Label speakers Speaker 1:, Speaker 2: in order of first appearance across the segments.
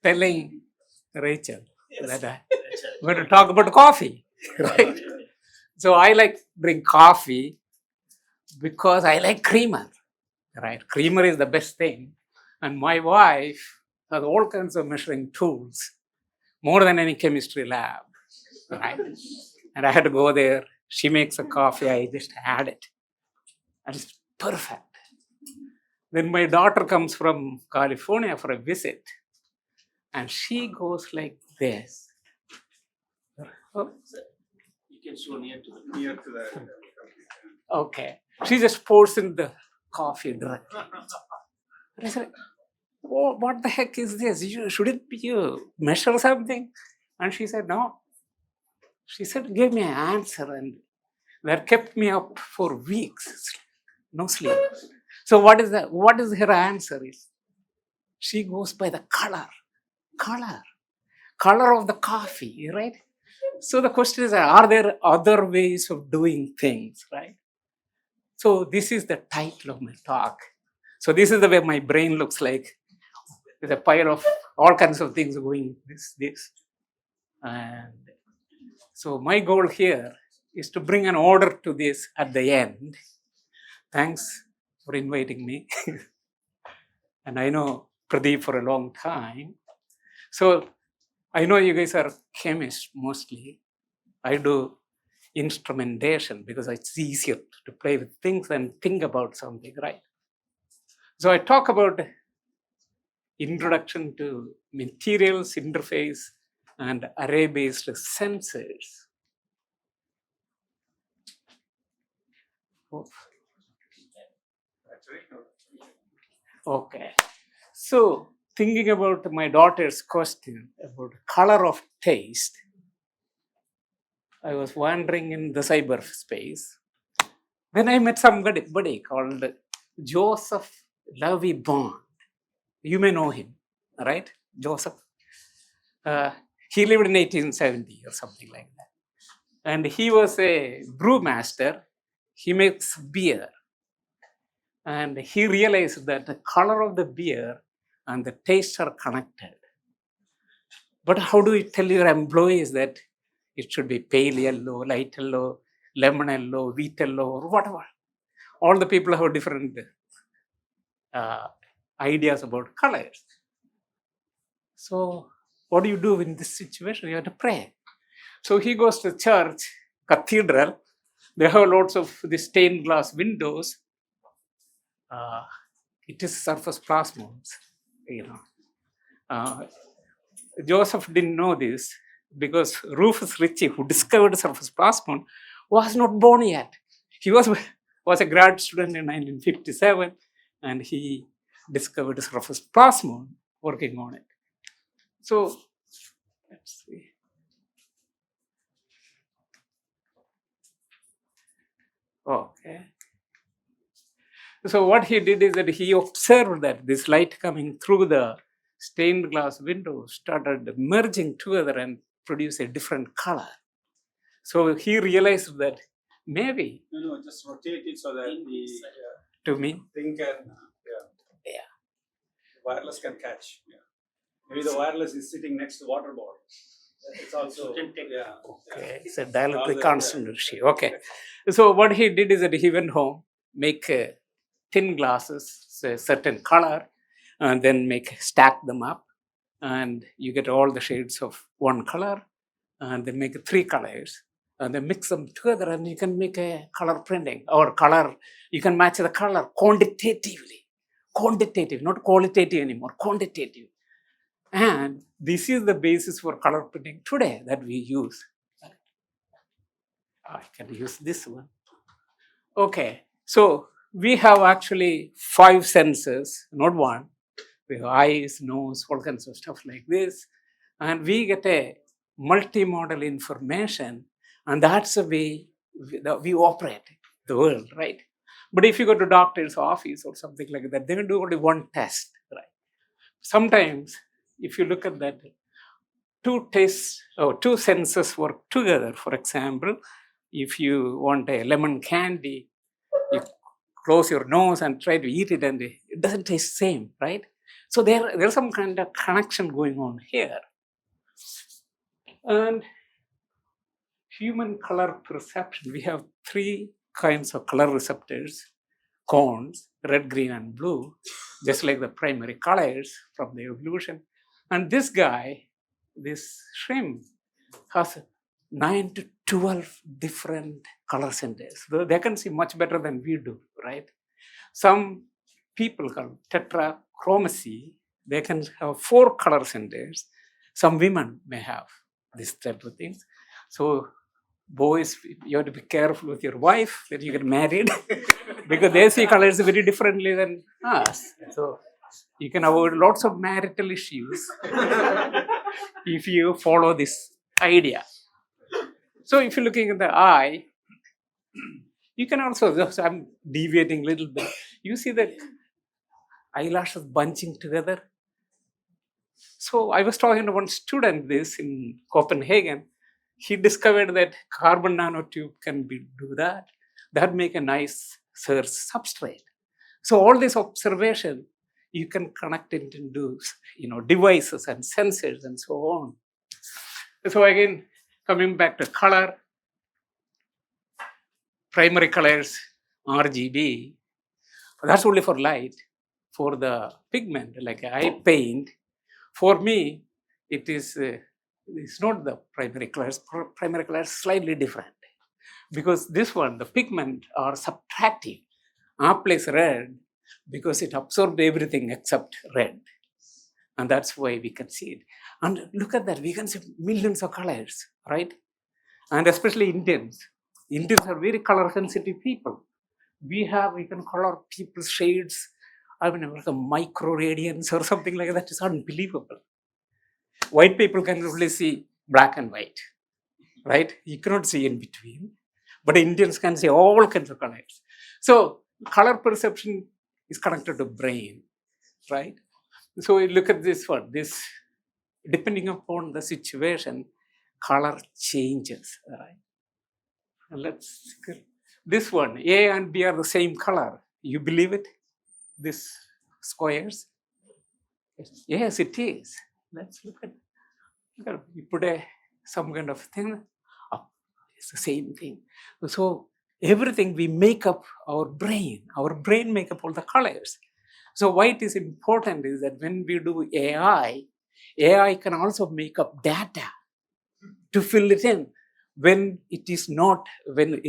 Speaker 1: telling Rachel that I'm going to talk about coffee, right? So I like drink coffee because I like creamer, right? Creamer is the best thing. And my wife has all kinds of measuring tools, more than any chemistry lab, right? And I had to go there. She makes a coffee, I just add it. And it's perfect. Then my daughter comes from California for a visit, and she goes like this. Oh,
Speaker 2: You can show near to the
Speaker 1: okay. She just pours in the coffee directly. And I said, oh, what the heck is this? Shouldn't you measure something? And she said, no. She said, give me an answer. And that kept me up for weeks. No sleep. So what is that? What is her answer is? She goes by the color of the coffee, right? So the question is, are there other ways of doing things, right? So this is the title of my talk. So this is the way my brain looks like, with a pile of all kinds of things going this. And so my goal here is to bring an order to this at the end. Thanks for inviting me. And I know Pradeep for a long time. So I know you guys are chemists mostly. I do instrumentation because it's easier to play with things and think about something, right? So I talk about introduction to materials interface and array-based sensors. Okay. So thinking about my daughter's question about color of taste, I was wandering in the cyberspace. Then I met somebody called Joseph Lovey Bond. You may know him, right? Joseph. He lived in 1870 or something like that. And he was a brewmaster. He makes beer. And he realized that the color of the beer and the taste are connected. But how do you tell your employees that it should be pale yellow, light yellow, lemon yellow, wheat yellow, or whatever? All the people have different ideas about colors. So what do you do in this situation? You have to pray. So he goes to church, cathedral. They have lots of the stained glass windows. It is surface plasmons, you know. Joseph didn't know this because Rufus Ritchie, who discovered surface plasmon, was not born yet. He was a grad student in 1957, and he discovered surface plasmon working on it. So let's see. Okay. So what he did is that he observed that this light coming through the stained glass window started merging together and produce a different color. So he realized that maybe
Speaker 2: just rotate it so that the
Speaker 1: to me
Speaker 2: thing can wireless can catch. Maybe the wireless is sitting next to water bottle. It's also
Speaker 1: okay. It's a dielectric constant issue. Okay. So what he did is that he went home, make thin glasses, a certain color, and then stack them up, and you get all the shades of one color, and then make 3 colors, and then mix them together, and you can make a color printing or color. You can match the color quantitatively, not qualitative anymore, quantitative. And this is the basis for color printing today that we use. I can use this one. Okay, so we have actually 5 senses, not one. We have eyes, nose, all kinds of stuff like this. And we get a multimodal information, and that's the way we operate the world, right? But if you go to doctor's office or something like that, they will do only one test, right? Sometimes, if you look at that, 2 tests or 2 senses work together. For example, if you want a lemon candy, you close your nose and try to eat it, and it doesn't taste the same, right? So there's some kind of connection going on here. And human color perception, we have three kinds of color receptors, cones, red, green, and blue, just like the primary colors from the evolution. And this guy, this shrimp, has 9 to 12 different color centers. They can see much better than we do, right? Some people called tetrachromacy, they can have 4 color centers. Some women may have this type of things. So boys, you have to be careful with your wife when you get married because they see colors very differently than us. So you can avoid lots of marital issues if you follow this idea. So if you're looking at the eye, you can also, so I'm deviating a little bit. You see the eyelashes bunching together. So I was talking to one student this in Copenhagen. He discovered that carbon nanotube can do that. That make a nice substrate. So all this observation, you can connect it into devices and sensors and so on. So again, coming back to color, primary colors, RGB, that's only for light. For the pigment, like I paint, for me, it's not the primary colors. Primary colors slightly different. Because this one, the pigment are subtractive. Applies red because it absorbed everything except red. And that's why we can see it. And look at that, we can see millions of colors, right? And especially Indians. Indians are very color sensitive people. We can color people's shades, I mean, like a micro radians or something like that. It's unbelievable. White people can only see black and white, right? You cannot see in between. But Indians can see all kinds of colors. So color perception is connected to brain, right? So we look at this one. This, depending upon the situation, color changes, right? Let's this one, A and B are the same color. You believe it? This squares? Yes, it is. Let's look at. You put some kind of thing up. It's the same thing. So everything we make up our brain. Our brain make up all the colors. So why it is important is that when we do AI can also make up data to fill it in. When it is not, when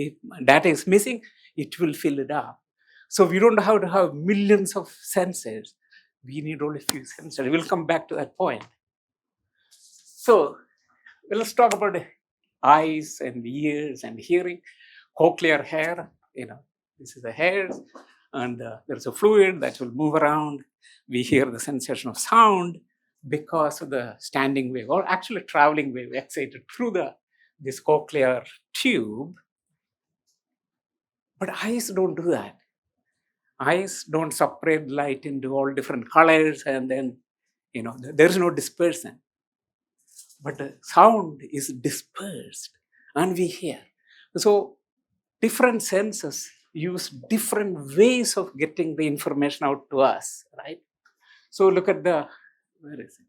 Speaker 1: data is missing, it will fill it up. So we don't have to have millions of sensors. We need only a few sensors. We'll come back to that point. So let's talk about eyes and ears and hearing. Cochlear hair, this is the hairs, and there's a fluid that will move around. We hear the sensation of sound because of the standing wave, or actually traveling wave excited through this cochlear tube. But eyes don't do that. Eyes don't separate light into all different colors, and then there's no dispersion. But the sound is dispersed and we hear. So different senses use different ways of getting the information out to us, right? So look at where is it?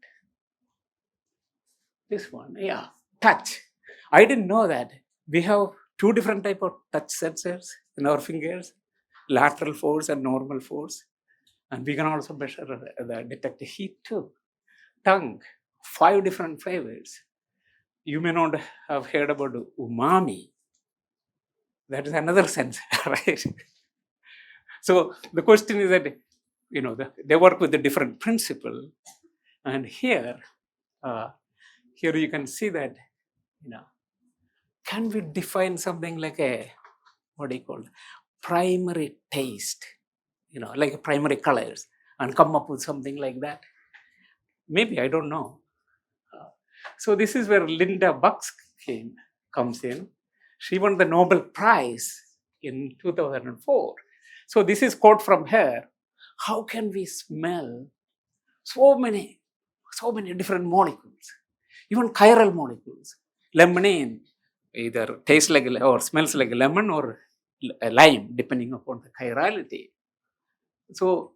Speaker 1: This one, yeah, touch. I didn't know that. We have 2 different type of touch sensors in our fingers, lateral force and normal force. And we can also measure detect heat too. Tongue, 5 different flavors. You may not have heard about umami. That is another sensor, right? So the question is that, they work with a different principle. And here you can see that, can we define something like primary taste, like primary colors, and come up with something like that? Maybe, I don't know. So this is where Linda Bucks comes in. She won the Nobel Prize in 2004. So this is quote from her. How can we smell so many different molecules, even chiral molecules? Lemonade either tastes like or smells like lemon or lime, depending upon the chirality. So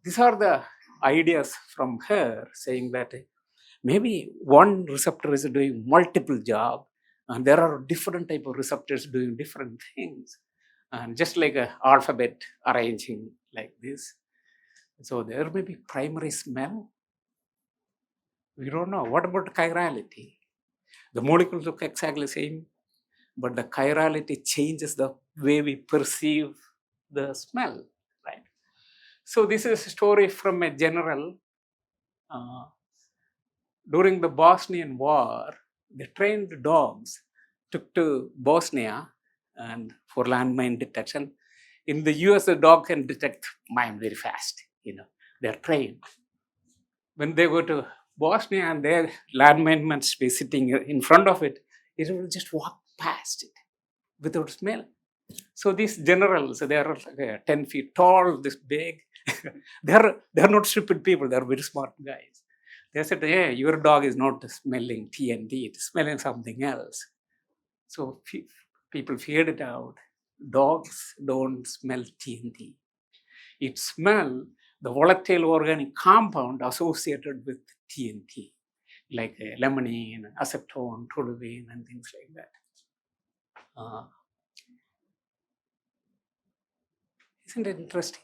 Speaker 1: these are the ideas from her saying that maybe one receptor is doing multiple job, and there are different type of receptors doing different things, and just like a alphabet arranging like this. So there may be primary smell. We don't know. What about chirality? The molecules look exactly the same, but the chirality changes the way we perceive the smell, right? So this is a story from a general. During the Bosnian War, the trained dogs took to Bosnia and for landmine detection. In the US, the dog can detect mine very fast. They're trained. When they go to Bosnia and their landmine must be sitting in front of it, it will just walk past it without smell. So these generals, they are 10 feet tall, this big. they're not stupid people. They're very smart guys. They said, hey, your dog is not smelling TNT, it's smelling something else. So people figured it out. Dogs don't smell TNT. It smells the volatile organic compound associated with TNT, like limonene, acetone, toluene, and things like that. Isn't it interesting?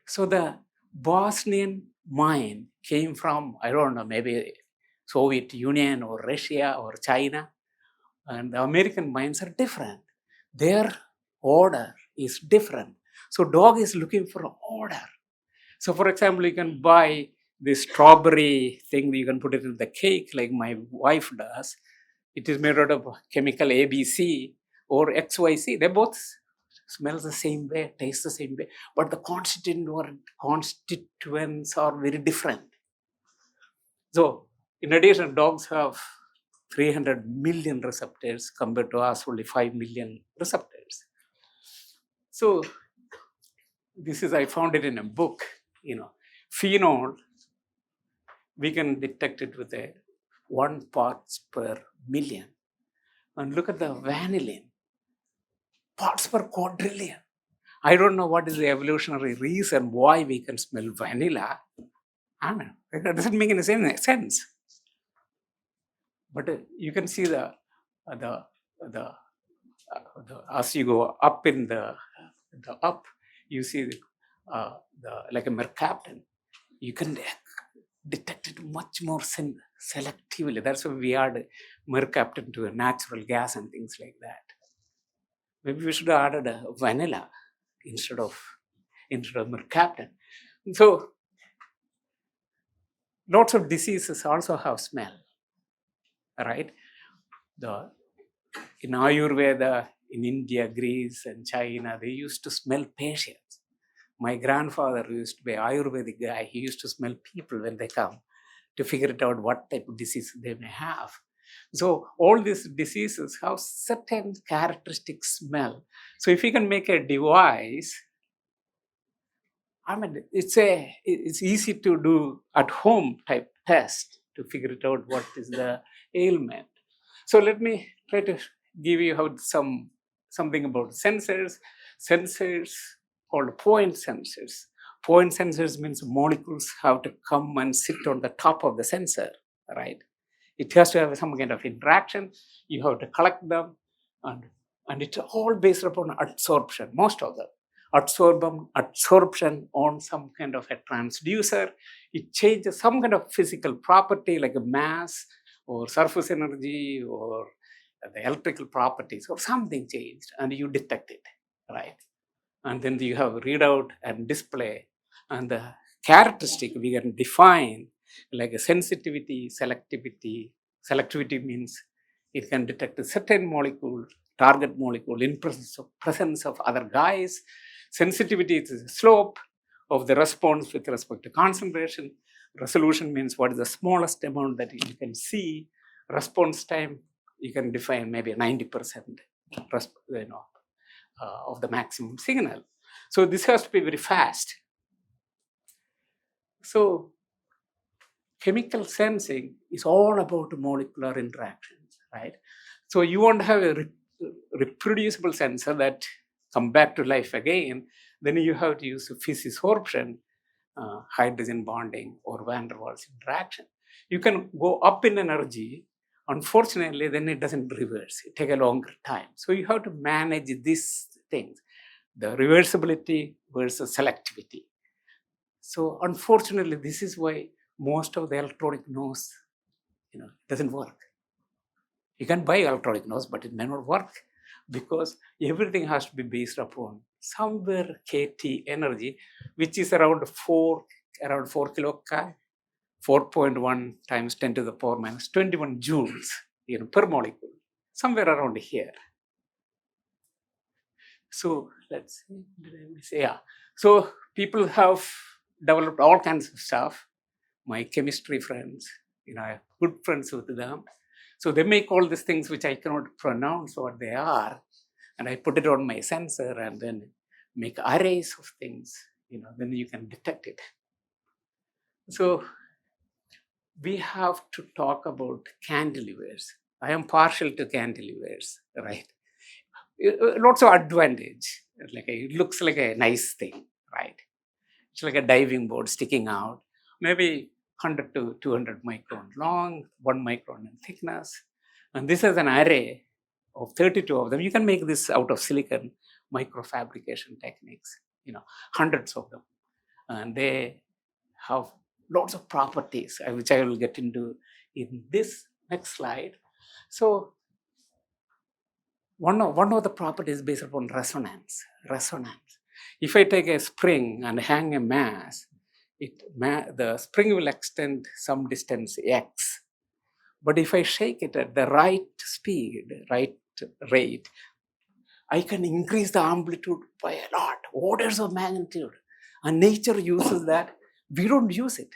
Speaker 1: So the Bosnian mine came from, I don't know, maybe Soviet Union or Russia or China, and the American mines are different. Their order is different. So dog is looking for order. So for example, you can buy this strawberry thing, you can put it in the cake like my wife does. It is made out of chemical ABC or XYZ. They both smell the same way, taste the same way, but the constituents are very different. So in addition, dogs have 300 million receptors compared to us only 5 million receptors. So this is, I found it in a book, phenol, we can detect it with a 1 parts per million. And look at the vanillin, parts per quadrillion. I don't know what is the evolutionary reason why we can smell vanilla. I mean, it doesn't make any sense. But you can see the as you go up in the up, you see the like a mercaptan. You can detect it much more selectively. That's why we add mercaptan to a natural gas and things like that. Maybe we should have added a vanilla instead of mercaptan. So lots of diseases also have smell, right? In Ayurveda, in India, Greece, and China, they used to smell patients. My grandfather used to be an Ayurvedic guy. He used to smell people when they come to figure it out what type of disease they may have. So all these diseases have certain characteristic smell. So if you can make a device, I mean, it's easy to do at home type test to figure it out what is the ailment. So let me try to give you something about sensors. Sensors called point sensors. Point sensors means molecules have to come and sit on the top of the sensor, right? It has to have some kind of interaction. You have to collect them, and it's all based upon adsorption, most of them. Adsorption on some kind of a transducer. It changes some kind of physical property like a mass or surface energy or the electrical properties or something changed, and you detect it, right? And then you have readout and display, and the characteristic we can define like a sensitivity, selectivity. Selectivity means it can detect a certain molecule, target molecule in presence of other guys. Sensitivity is the slope of the response with respect to concentration. Resolution means what is the smallest amount that you can see. Response time, you can define maybe 90% of the maximum signal. So this has to be very fast. So chemical sensing is all about molecular interactions, right? So you want to have a reproducible sensor that come back to life again, then you have to use physisorption. hydrogen bonding or van der Waals interaction. You can go up in energy. Unfortunately, then it doesn't reverse. It takes a longer time. So you have to manage these things, the reversibility versus selectivity. So unfortunately, this is why most of the electronic noise, doesn't work. You can buy electronic noise, but it may not work because everything has to be based upon somewhere kT energy, which is around 4 kilocalorie, 4.1 times 10 to the power minus 21 joules per molecule, somewhere around here. So let's see. Yeah. So people have developed all kinds of stuff. My chemistry friends, I have good friends with them. So they make all these things which I cannot pronounce what they are. And I put it on my sensor and then make arrays of things, then you can detect it. So we have to talk about cantilevers. I am partial to cantilevers, right? Lots of advantage. It looks like a nice thing, right? It's like a diving board sticking out, maybe 100 to 200 micron long, 1 micron in thickness. And this is an array of 32 of them. You can make this out of silicon microfabrication techniques, hundreds of them. And they have lots of properties, which I will get into in this next slide. So one of the properties based upon resonance. If I take a spring and hang a mass, the spring will extend some distance x. But if I shake it at the right speed, right rate, I can increase the amplitude by a lot, orders of magnitude. And nature uses that. We don't use it.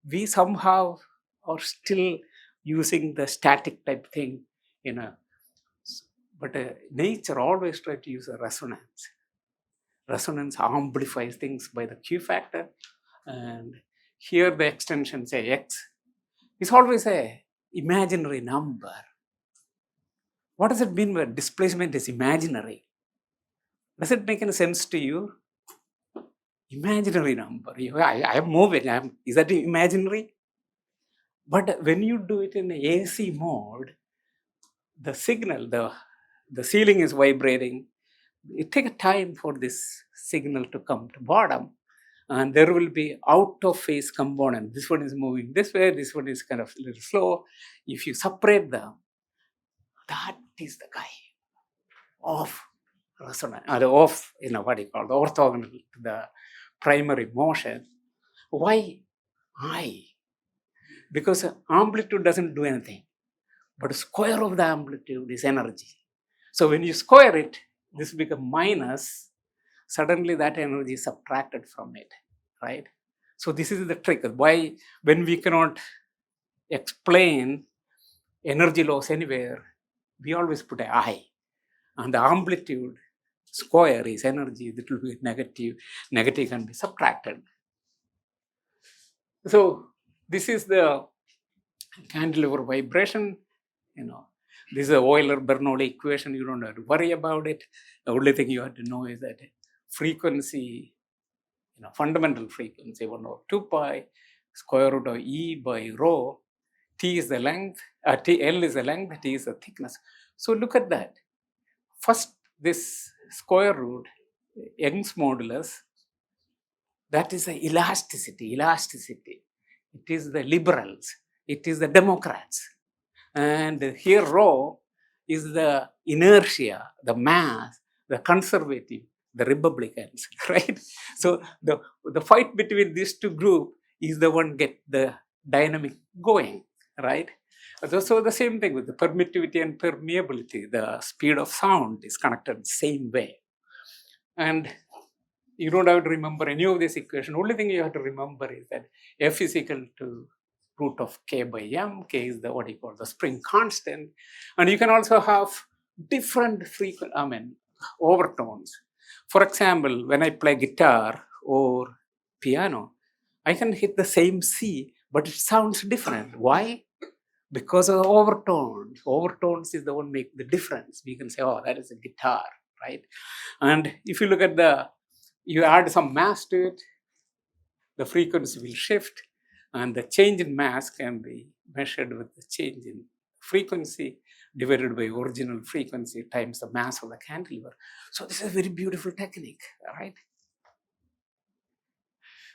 Speaker 1: We somehow are still using the static type thing, But nature always tries to use a resonance. Resonance amplifies things by the Q factor. And here the extension, say x, is always a imaginary number. What does it mean when displacement is imaginary? Does it make any sense to you? Imaginary number. I am moving. Is that imaginary? But when you do it in AC mode, the signal, the ceiling is vibrating. It takes time for this signal to come to bottom. And there will be out of phase component. This one is moving this way. This one is kind of a little slow. If you separate them, that is the guy of resonance, of, what you call the orthogonal to the primary motion. Why I? Because amplitude doesn't do anything, but square of the amplitude is energy. So when you square it, this becomes minus. Suddenly that energy is subtracted from it, right? So this is the trick. Why, when we cannot explain energy loss anywhere, we always put an I. And the amplitude square is energy. That will be negative. Negative can be subtracted. So this is the cantilever vibration. This is a Euler-Bernoulli equation. You don't have to worry about it. The only thing you have to know is that frequency, fundamental frequency, 1 over 2 pi, square root of E by rho. T is the length, L is the length, T is the thickness. So look at that. First, this square root, Young's modulus, that is the elasticity. It is the liberals. It is the Democrats. And here rho is the inertia, the mass, the conservative, the Republicans, right? So the fight between these two groups is the one get the dynamic going, right? So the same thing with the permittivity and permeability. The speed of sound is connected the same way. And you don't have to remember any of this equation. Only thing you have to remember is that F is equal to root of K by M. K is the what you call the spring constant. And you can also have different overtones. For example, when I play guitar or piano, I can hit the same C, but it sounds different. Why? Because of the overtones. Overtones is the one make the difference. We can say, oh, that is a guitar, right? And if you look at you add some mass to it, the frequency will shift, and the change in mass can be measured with the change in frequency divided by original frequency times the mass of the cantilever. So this is a very beautiful technique, right?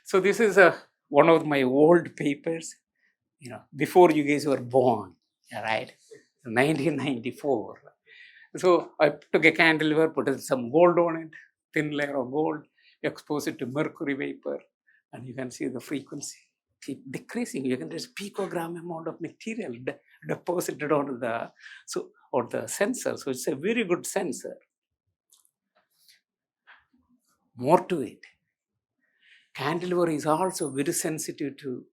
Speaker 1: So this is one of my old papers, before you guys were born, right? 1994. So I took a cantilever, put some gold on it, thin layer of gold, expose it to mercury vapor, and you can see the frequency keep decreasing. You can just picogram amount of material deposited onto the sensor. So it's a very good sensor. More to it. Cantilever is also very sensitive to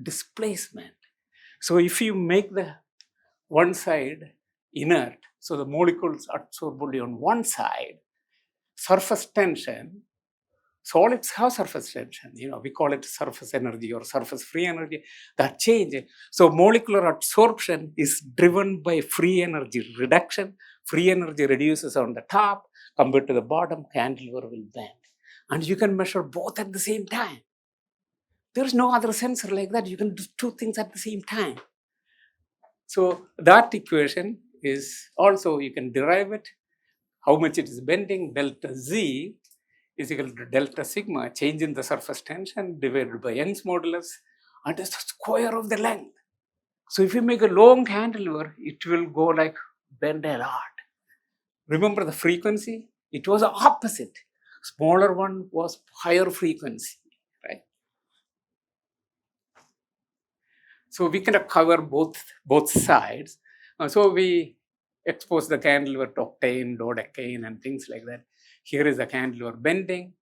Speaker 1: displacement. So if you make the one side inert, so the molecules absorb only on one side, surface tension, solids have surface tension, we call it surface energy or surface free energy, that change. So molecular absorption is driven by free energy reduction. Free energy reduces on the top, compared to the bottom, cantilever will bend. And you can measure both at the same time. There's no other sensor like that. You can do two things at the same time. So that equation is also, you can derive it, how much it is bending, delta Z is equal to delta sigma, change in the surface tension divided by Young's modulus, and it's the square of the length. So if you make a long cantilever, it will go like bend a lot. Remember the frequency? It was the opposite. Smaller one was higher frequency, right? So we can cover both sides. So we expose the cantilever to octane, dodecane, and things like that. Here is the cantilever bending.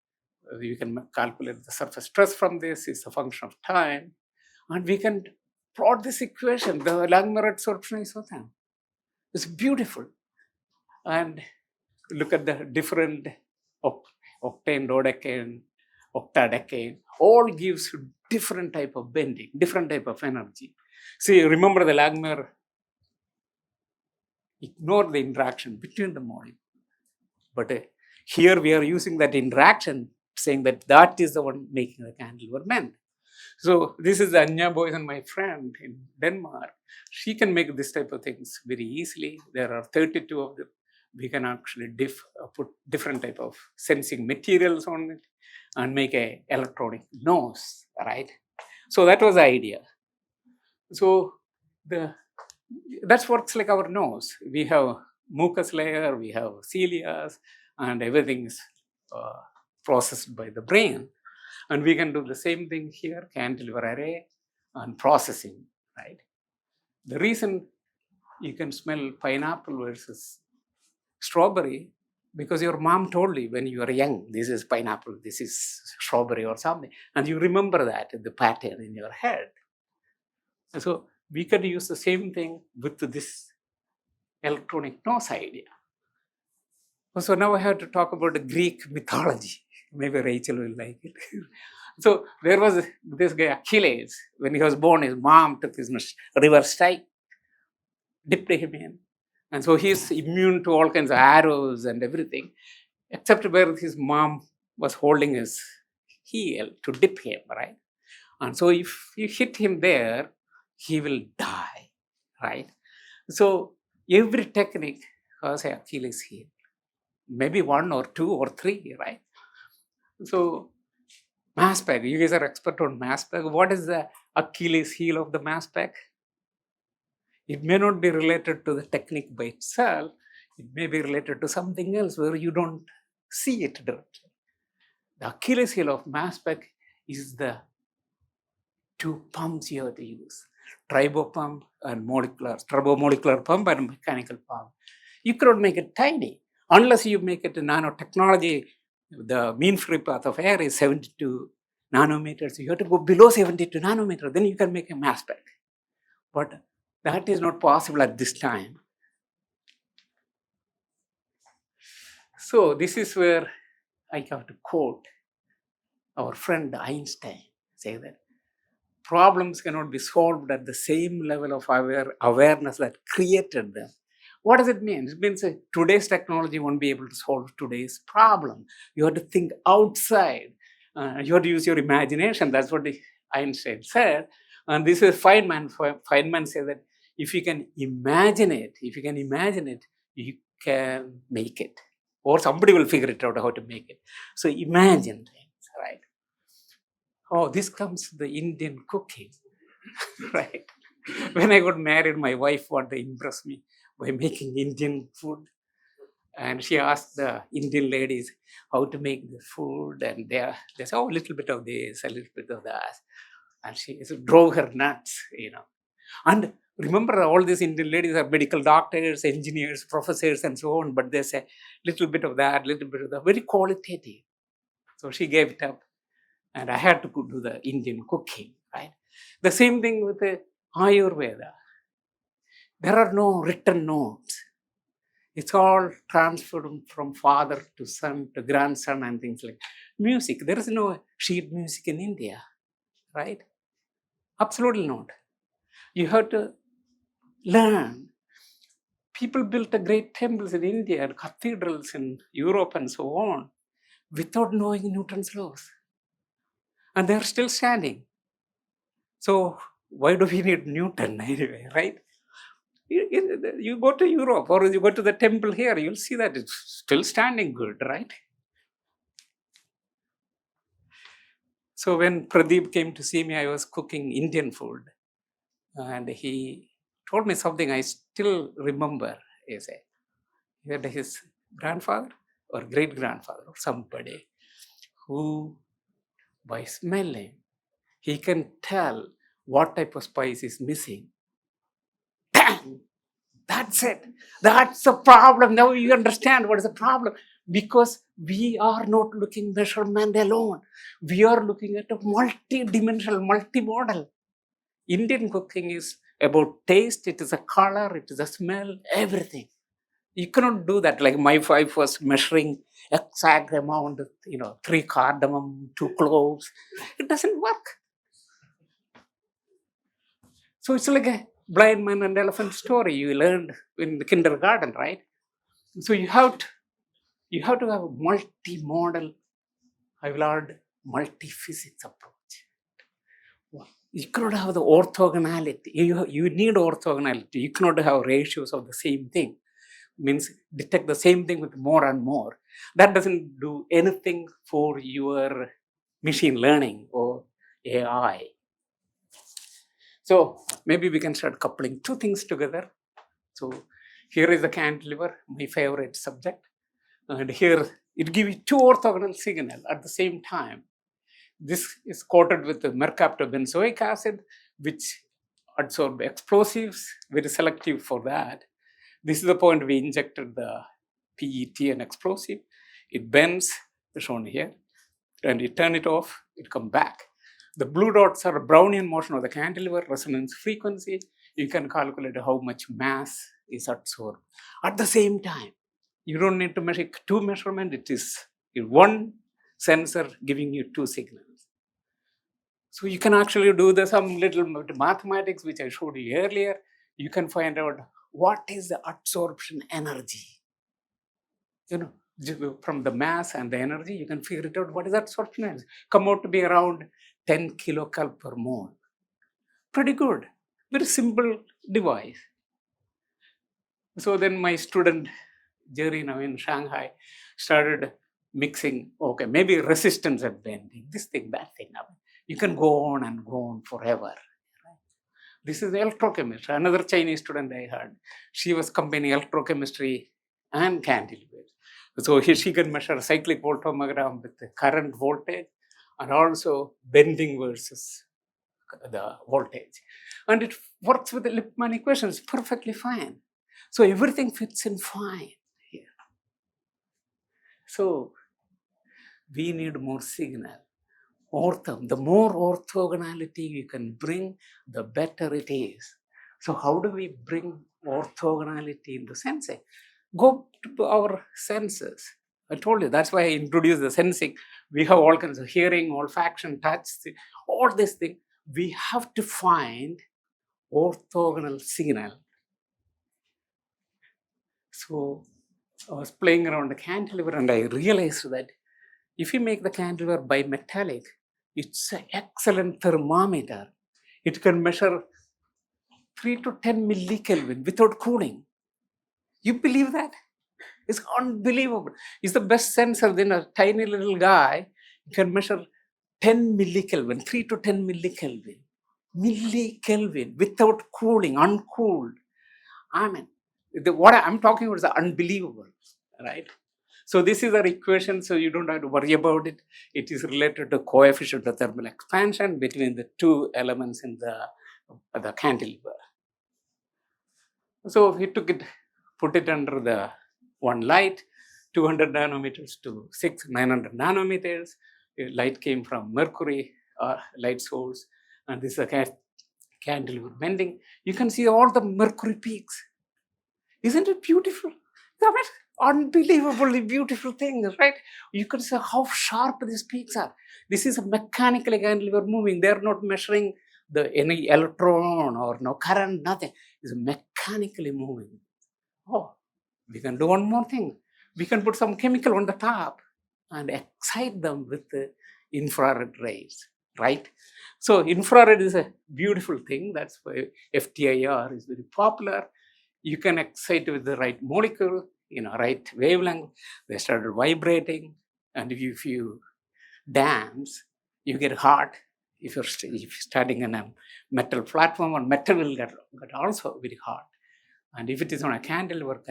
Speaker 1: You can calculate the surface stress from this. It's a function of time. And we can plot this equation, the Langmuir adsorption isotherm. It's beautiful. And look at the different octane, dodecane, octadecane, all gives different type of bending, different type of energy. See, remember the Langmuir, ignore the interaction between the molecules. But here we are using that interaction, saying that is the one making the cantilever bend. So this is Anya Boysen, my friend in Denmark. She can make this type of things very easily. There are 32 of them. We can actually put different type of sensing materials on it and make a electronic nose, right? So that was the idea. So that works like our nose. We have mucus layer, we have cilias, and everything is processed by the brain. And we can do the same thing here, cantilever array and processing, right? The reason you can smell pineapple versus strawberry, because your mom told you when you were young, this is pineapple, this is strawberry or something. And you remember that, the pattern in your head. And so we can use the same thing with this electronic nose idea. So now I have to talk about the Greek mythology. Maybe Rachel will like it. So there was this guy Achilles. When he was born, his mom took his river Styx, dipped him in. And so he's immune to all kinds of arrows and everything, except where his mom was holding his heel to dip him, right? And so if you hit him there, he will die, right? So every technique has an Achilles heel. Maybe one or two or three, right? So mass spec, you guys are expert on mass spec. What is the Achilles heel of the mass spec? It may not be related to the technique by itself. It may be related to something else where you don't see it directly. The Achilles heel of mass spec is the two pumps you have to use, tribopump and turbomolecular pump and mechanical pump. You cannot make it tiny unless you make it a nanotechnology. The mean free path of air is 72 nanometers. You have to go below 72 nanometers, then you can make a mass spec. But that is not possible at this time. So this is where I have to quote our friend Einstein, say that problems cannot be solved at the same level of awareness that created them. What does it mean? It means today's technology won't be able to solve today's problem. You have to think outside You have to use your imagination. That's what Einstein said. And this is Feynman. Feynman says that if you can imagine it, you can make it. Or somebody will figure it out how to make it. So imagine things, right? Oh, this comes to the Indian cooking, right? When I got married, my wife wanted to impress me by making Indian food. And she asked the Indian ladies how to make the food. And they said, oh, a little bit of this, a little bit of that. And she drove her nuts, And remember, all these Indian ladies are medical doctors, engineers, professors, and so on. But they say, little bit of that, little bit of that, very qualitative. So she gave it up. And I had to do the Indian cooking, right? The same thing with the Ayurveda. There are no written notes. It's all transferred from father to son to grandson and things like music. There is no sheet music in India, right? Absolutely not. You have to learn. People built a great temples in India and cathedrals in Europe and so on without knowing Newton's laws. And they're still standing. So why do we need Newton anyway, right? You go to Europe or you go to the temple here, you'll see that it's still standing good, right? So when Pradeep came to see me, I was cooking Indian food. And he told me something I still remember. He said his grandfather or great-grandfather or somebody who, by smelling, he can tell what type of spice is missing. Bang! That's it. That's the problem. Now you understand what is the problem. Because we are not looking measurement alone. We are looking at a multi-dimensional, multi-model. Indian cooking is about taste, it is a color, it is a smell, everything. You cannot do that. Like my wife was measuring exact amount of, 3 cardamom, 2 cloves. It doesn't work. So it's like a blind man and elephant story you learned in the kindergarten, right? So you have to have a multi-model, I will add multi-physics approach. You cannot have the orthogonality. You need orthogonality. You cannot have ratios of the same thing. Means detect the same thing with more and more. That doesn't do anything for your machine learning or AI. So maybe we can start coupling two things together. So here is the cantilever, my favorite subject. And here it gives you two orthogonal signals at the same time. This is coated with the mercaptobenzoic acid, which absorbs explosives, very selective for that. This is the point we injected the PET and explosive. It bends, shown here, and you turn it off, it comes back. The blue dots are Brownian motion of the cantilever, resonance frequency. You can calculate how much mass is absorbed. At the same time, you don't need to measure two measurements. It is one sensor giving you two signals. So you can actually do some little mathematics, which I showed you earlier. You can find out what is the absorption energy. From the mass and the energy, you can figure it out. What is absorption energy? Come out to be around 10 kilocalorie per mole. Pretty good. Very simple device. So then my student, Jerry, now in Shanghai, started mixing, okay, maybe resistance at bending, this thing, that thing. You can go on and go on forever. This is electrochemistry. Another Chinese student I had, she was combining electrochemistry and cantilever. So here she can measure cyclic voltammogram with the current voltage and also bending versus the voltage. And it works with the Lippmann equations perfectly fine. So everything fits in fine here. So we need more signal. The more orthogonality you can bring, the better it is. So how do we bring orthogonality in the sensing? Go to our senses. I told you, that's why I introduced the sensing. We have all kinds of hearing, olfaction, touch, all these things. We have to find orthogonal signal. So I was playing around the cantilever and I realized that If you make the cantilever bimetallic, it's an excellent thermometer. It can measure 3 to 10 millikelvin without cooling. You believe that? It's unbelievable. It's the best sensor. Then a tiny little guy can measure 10 millikelvin, 3 to 10 millikelvin. Millikelvin without cooling, uncooled. I mean, what I'm talking about is unbelievable, right? So this is our equation, so you don't have to worry about it. It is related to coefficient of thermal expansion between the two elements in the cantilever. So we took it, put it under the one light, 200 nanometers to 900 nanometers. Light came from mercury light source, and this is a cantilever bending. You can see all the mercury peaks. Isn't it beautiful? I mean, unbelievably beautiful things, right? You can see how sharp these peaks are. This is a mechanical cantilever moving. They're not measuring any electron or no current, nothing. It's mechanically moving. Oh, we can do one more thing. We can put some chemical on the top and excite them with the infrared rays, right? So infrared is a beautiful thing. That's why FTIR is very popular. You can excite with the right molecule, right wavelength. They started vibrating, and if you dance, you get hot. If you're starting on a metal platform, or metal will get also very hot. And if it is on a cantilever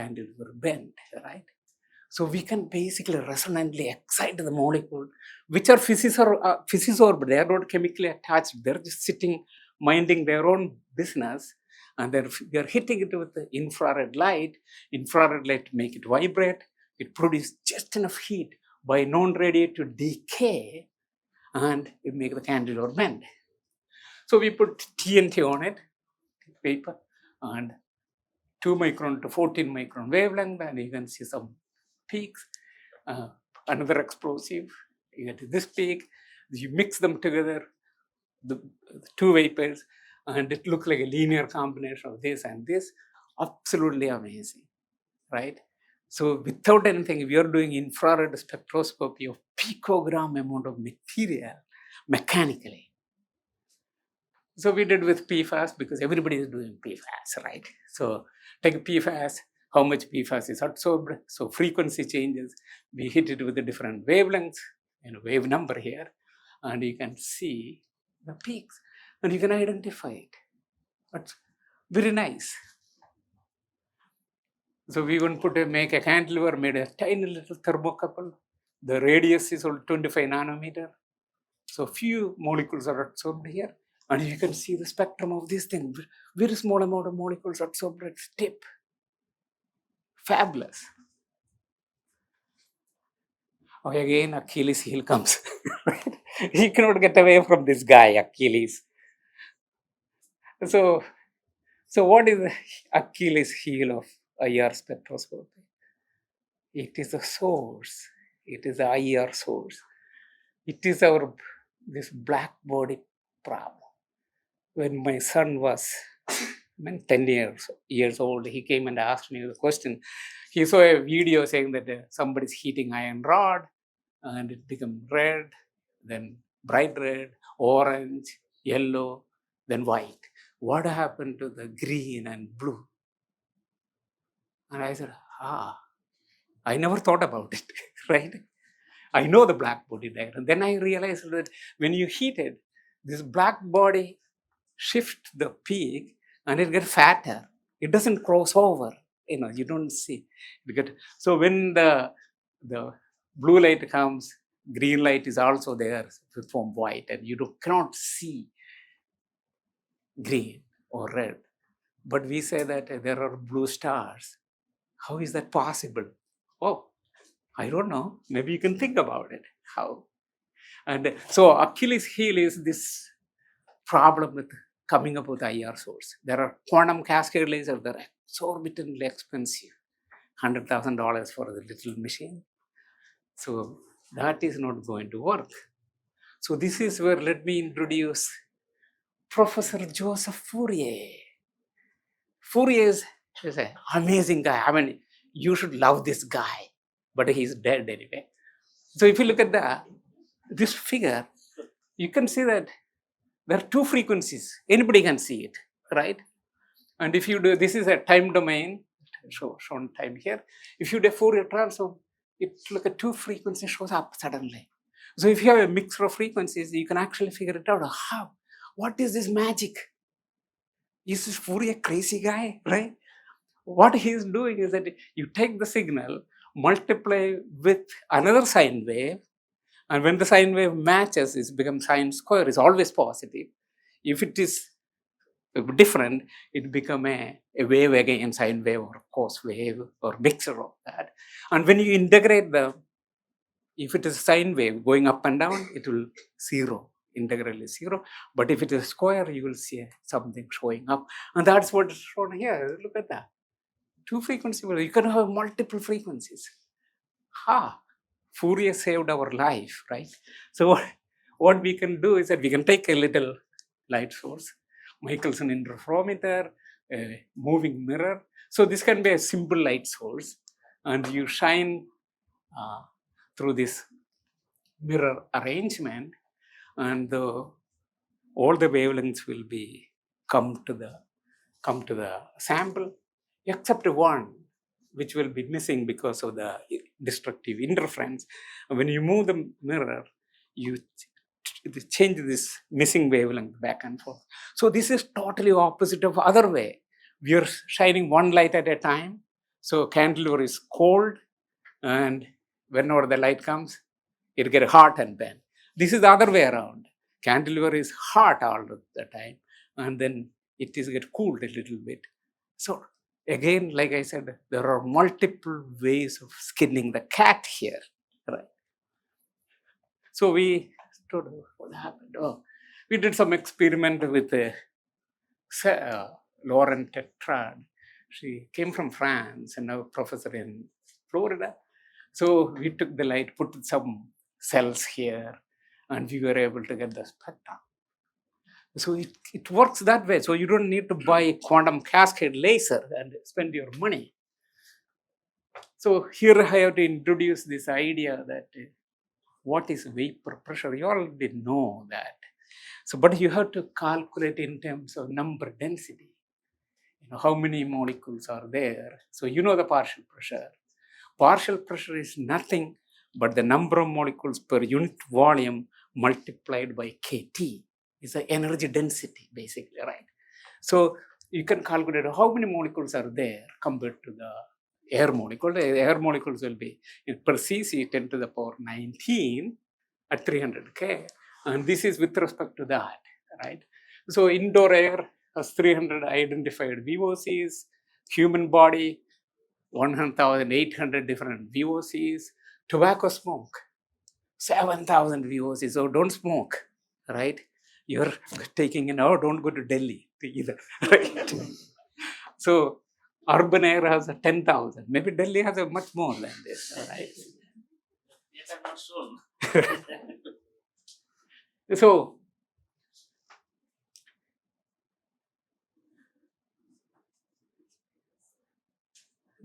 Speaker 1: bend, right? So we can basically resonantly excite the molecule, which are physisorb. They are not chemically attached. They're just sitting, minding their own business, and they're hitting it with the infrared light. Infrared light make it vibrate. It produces just enough heat by non-radiative decay, and it make the cantilever bend. So we put TNT on it, paper, and 2 micron to 14 micron wavelength, and you can see some peaks. Another explosive, you get this peak. You mix them together, the two vapors, and it looks like a linear combination of this and this. Absolutely amazing, right? So without anything, we are doing infrared spectroscopy of picogram amount of material mechanically. So we did with PFAS because everybody is doing PFAS, right? So take PFAS, how much PFAS is absorbed. So frequency changes. We hit it with the different wavelengths, wave number here, and you can see the peaks, and you can identify it. That's very nice. So we want to make a cantilever, made a tiny little thermocouple. The radius is only 25 nanometer. So few molecules are absorbed here. And you can see the spectrum of this thing. Very small amount of molecules absorbed at tip. Fabulous. Okay, again, Achilles heel comes. Right? He cannot get away from this guy, Achilles. So what is the Achilles heel of IR spectroscopy? It is the source. It is the IR source. It is this black body problem. When my son was 10 years old, he came and asked me the question. He saw a video saying that somebody's heating iron rod and it became red, then bright red, orange, yellow, then white. What happened to the green and blue? And I said, I never thought about it, right? I know the black body diagram. Then I realized that when you heat it, this black body shift the peak and it gets fatter. It doesn't cross over. You don't see. So when the blue light comes, green light is also there to form white, and you cannot see green or red. But we say that there are blue stars. How is that possible? Oh, I don't know. Maybe you can think about it. How? And so Achilles heel is this problem with coming up with IR source. There are quantum cascade lasers that are exorbitantly expensive, $100,000 for the little machine. So that is not going to work. So this is where let me introduce Professor Joseph Fourier. Fourier is an amazing guy. I mean, you should love this guy, but he's dead anyway. So if you look at this figure, you can see that there are two frequencies. Anybody can see it, right? And if you do, this is a time domain, shown time here. If you do a Fourier transform, it look at two frequencies shows up suddenly. So if you have a mixture of frequencies, you can actually figure it out. How? What is this magic? Is this Fourier crazy guy, right? What he is doing is that you take the signal, multiply with another sine wave, and when the sine wave matches, it becomes sine square, is always positive. If it is different, it become a wave again, sine wave or cos wave or mixture of that. And when you integrate them, if it is sine wave going up and down, it will zero, integral is zero. But if it is square, you will see something showing up. And that's what is shown here. Look at that. Two frequencies, you can have multiple frequencies. Fourier saved our life, right? So what we can do is that we can take a little light source, Michelson interferometer, a moving mirror. So this can be a simple light source, and you shine through this mirror arrangement, and all the wavelengths will be come to the sample, except one which will be missing because of the destructive interference. When you move the mirror, you change this missing wavelength back and forth. So this is totally opposite of other way. We are shining one light at a time. So cantilever is cold, and whenever the light comes, it gets hot and bend. This is the other way around. Cantilever is hot all the time, and then it is get cooled a little bit. So again, like I said, there are multiple ways of skinning the cat here, right? So we told what happened. We did some experiment with Lauren Tetrad. She came from France and now a professor in Florida. So we took the light, put some cells here, and we were able to get the spectrum. So it works that way. So you don't need to buy a quantum cascade laser and spend your money. So here I have to introduce this idea that what is vapor pressure? You already know that. So, but you have to calculate in terms of number density. You know, how many molecules are there? So you know the partial pressure. Partial pressure is nothing but the number of molecules per unit volume multiplied by kT. Is the energy density, basically, right? So you can calculate how many molecules are there compared to the air molecule. The air molecules will be per cc 10 to the power 19 at 300 K. And this is with respect to that, right? So indoor air has 300 identified VOCs, human body, 1,800 different VOCs, tobacco smoke, 7,000 VOCs. So don't smoke, right? You're taking don't go to Delhi either, right? So urban air has 10,000. Maybe Delhi has a much more than this, right?
Speaker 3: Yes, I'm not sure.
Speaker 1: So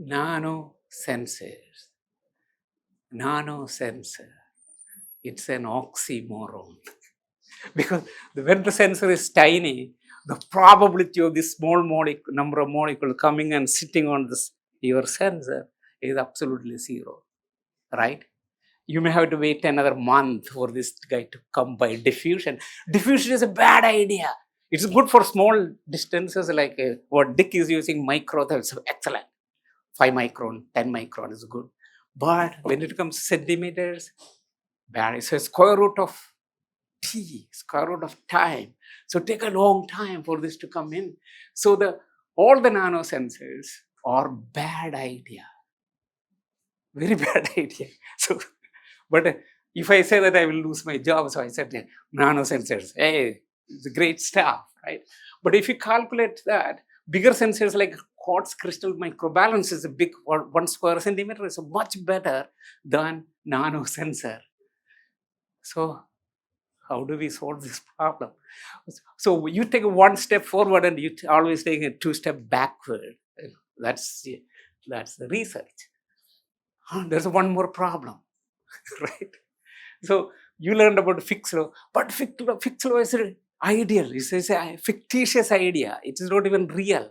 Speaker 1: nano sensor, it's an oxymoron. Because when the sensor is tiny, the probability of this small number of molecules coming and sitting on your sensor is absolutely zero, right? You may have to wait another month for this guy to come by diffusion. Diffusion is a bad idea. It's good for small distances like what Dick is using, micro, that's excellent. 5 micron, 10 micron is good. But when it comes to centimeters, bad. It's a square root of t, square root of time. So take a long time for this to come in. So all the nano sensors are bad idea. Very bad idea. So, but if I say that I will lose my job, so I said nano sensors, hey, it's great stuff, right? But if you calculate that, bigger sensors like quartz crystal microbalance is a big 1 square centimeter is much better than nano sensor. So how do we solve this problem? So you take one step forward and you always take a 2 step backward. That's the research. There's one more problem, right? So you learned about fixed law, but fixed law is ideal. It's a fictitious idea. It is not even real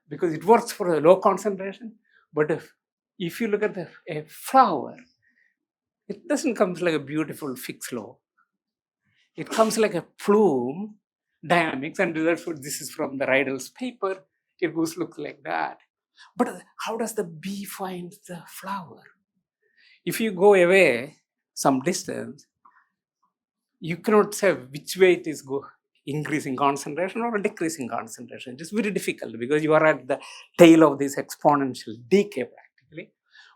Speaker 1: because it works for a low concentration. But if you look at a flower, it doesn't come like a beautiful fixed law. It comes like a plume dynamics, and that's what this is from the Rydell's paper. It goes look like that. But how does the bee find the flower? If you go away some distance, you cannot say which way it is increasing concentration or decreasing concentration. It is very difficult because you are at the tail of this exponential decay practically.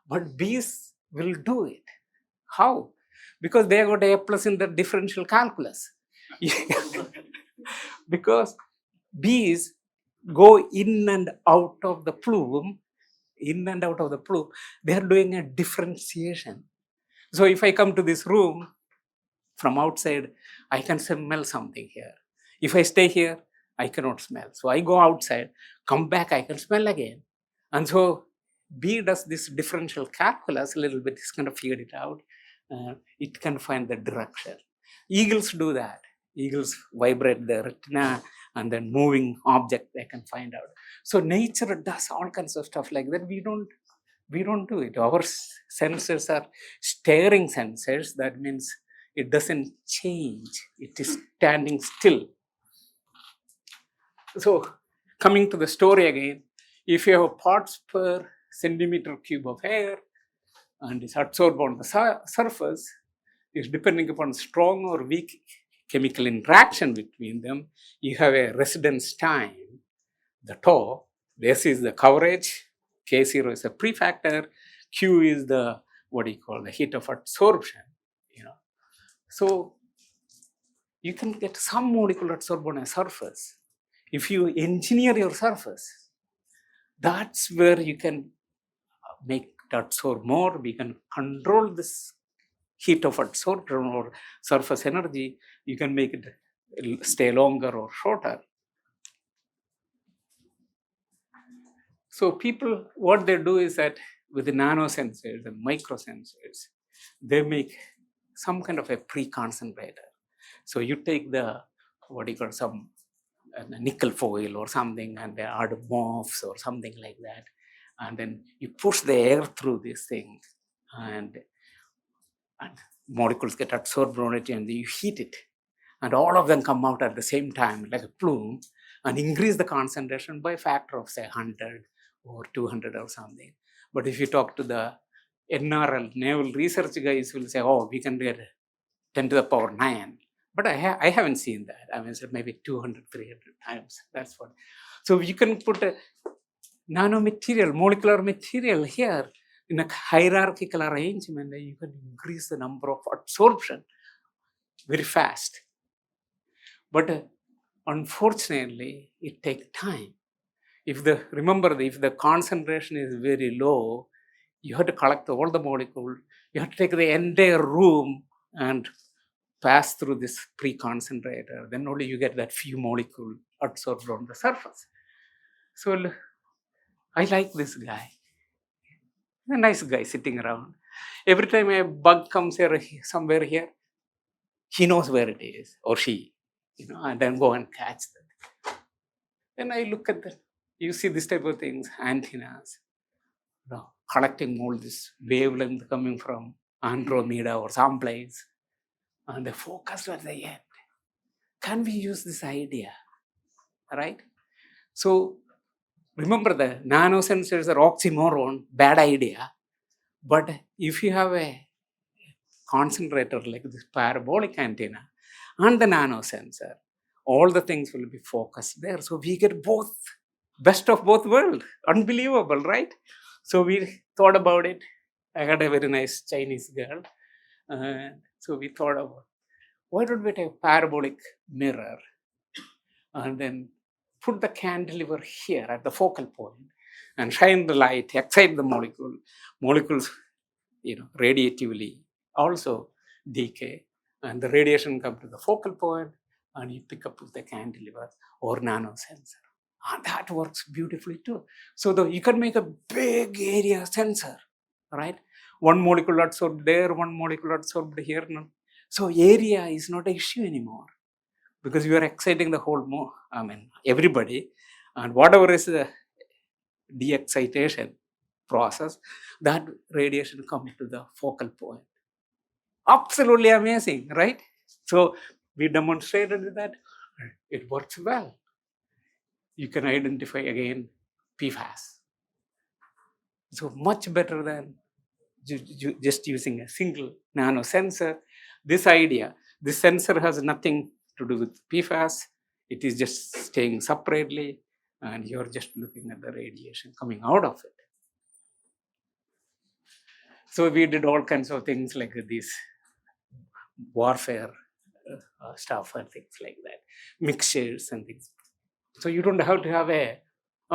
Speaker 1: But bees will do it. How? Because they got A plus in the differential calculus. Because bees go in and out of the plume, they are doing a differentiation. So if I come to this room from outside, I can smell something here. If I stay here, I cannot smell. So I go outside, come back, I can smell again. And so bee does this differential calculus a little bit, it's kind of figured it out. It can find the direction. Eagles do that. Eagles vibrate the retina and then moving object they can find out. So nature does all kinds of stuff like that. We don't do it. Our sensors are staring sensors. That means it doesn't change. It is standing still. So coming to the story again, if you have parts per centimeter cube of air and it's absorbed on the surface, is depending upon strong or weak chemical interaction between them, you have a residence time, the tau. This is the coverage, K0 is a prefactor, Q is the, the heat of absorption, So you can get some molecule absorbed on a surface. If you engineer your surface, that's where you can make it absorb more. We can control this heat of absorption or surface energy. You can make it stay longer or shorter. So people, what they do is that with the nanosensors and microsensors, they make some kind of a pre-concentrator. So you take the, some nickel foil or something and they add MOFs or something like that. And then you push the air through this thing and molecules get absorbed on it and you heat it. And all of them come out at the same time like a plume and increase the concentration by a factor of say 100 or 200 or something. But if you talk to the NRL, naval research guys will say, oh, we can get 10 to the power 9. But I haven't seen that. I mean, maybe 200, 300 times. That's what. So you can put a nanomaterial, molecular material here in a hierarchical arrangement, and you can increase the number of absorption very fast. But unfortunately, it takes time. If the concentration is very low, you have to collect all the molecules. You have to take the entire room and pass through this pre-concentrator. Then only you get that few molecule absorbed on the surface. So I like this guy. A nice guy sitting around. Every time a bug comes here, somewhere here, he knows where it is, or she, and then go and catch that. Then I look at that. You see this type of things, antennas, collecting all this wavelength coming from Andromeda or someplace, and they focus at the end. Can we use this idea, right? So remember, the nanosensors are oxymoron, bad idea. But if you have a concentrator like this parabolic antenna and the nanosensor, all the things will be focused there. So we get both, best of both worlds. Unbelievable, right? So we thought about it. I had a very nice Chinese girl. So we thought about, why don't we take a parabolic mirror and then put the cantilever here at the focal point and shine the light, excite the molecule. Molecules, radiatively also decay, and the radiation comes to the focal point and you pick up with the cantilever or nanosensor. And that works beautifully too. So you can make a big area sensor, right? one molecule adsorbed there, one molecule adsorbed here. No. So area is not an issue anymore because you are exciting the whole, everybody, and whatever is the de-excitation process, that radiation comes to the focal point. Absolutely amazing, right? So we demonstrated that it works well. You can identify again PFAS. So much better than just using a single nano sensor. This sensor has nothing to do with PFAS. It is just staying separately, and you're just looking at the radiation coming out of it. So we did all kinds of things like this warfare stuff and things like that, mixtures and things. So you don't have to have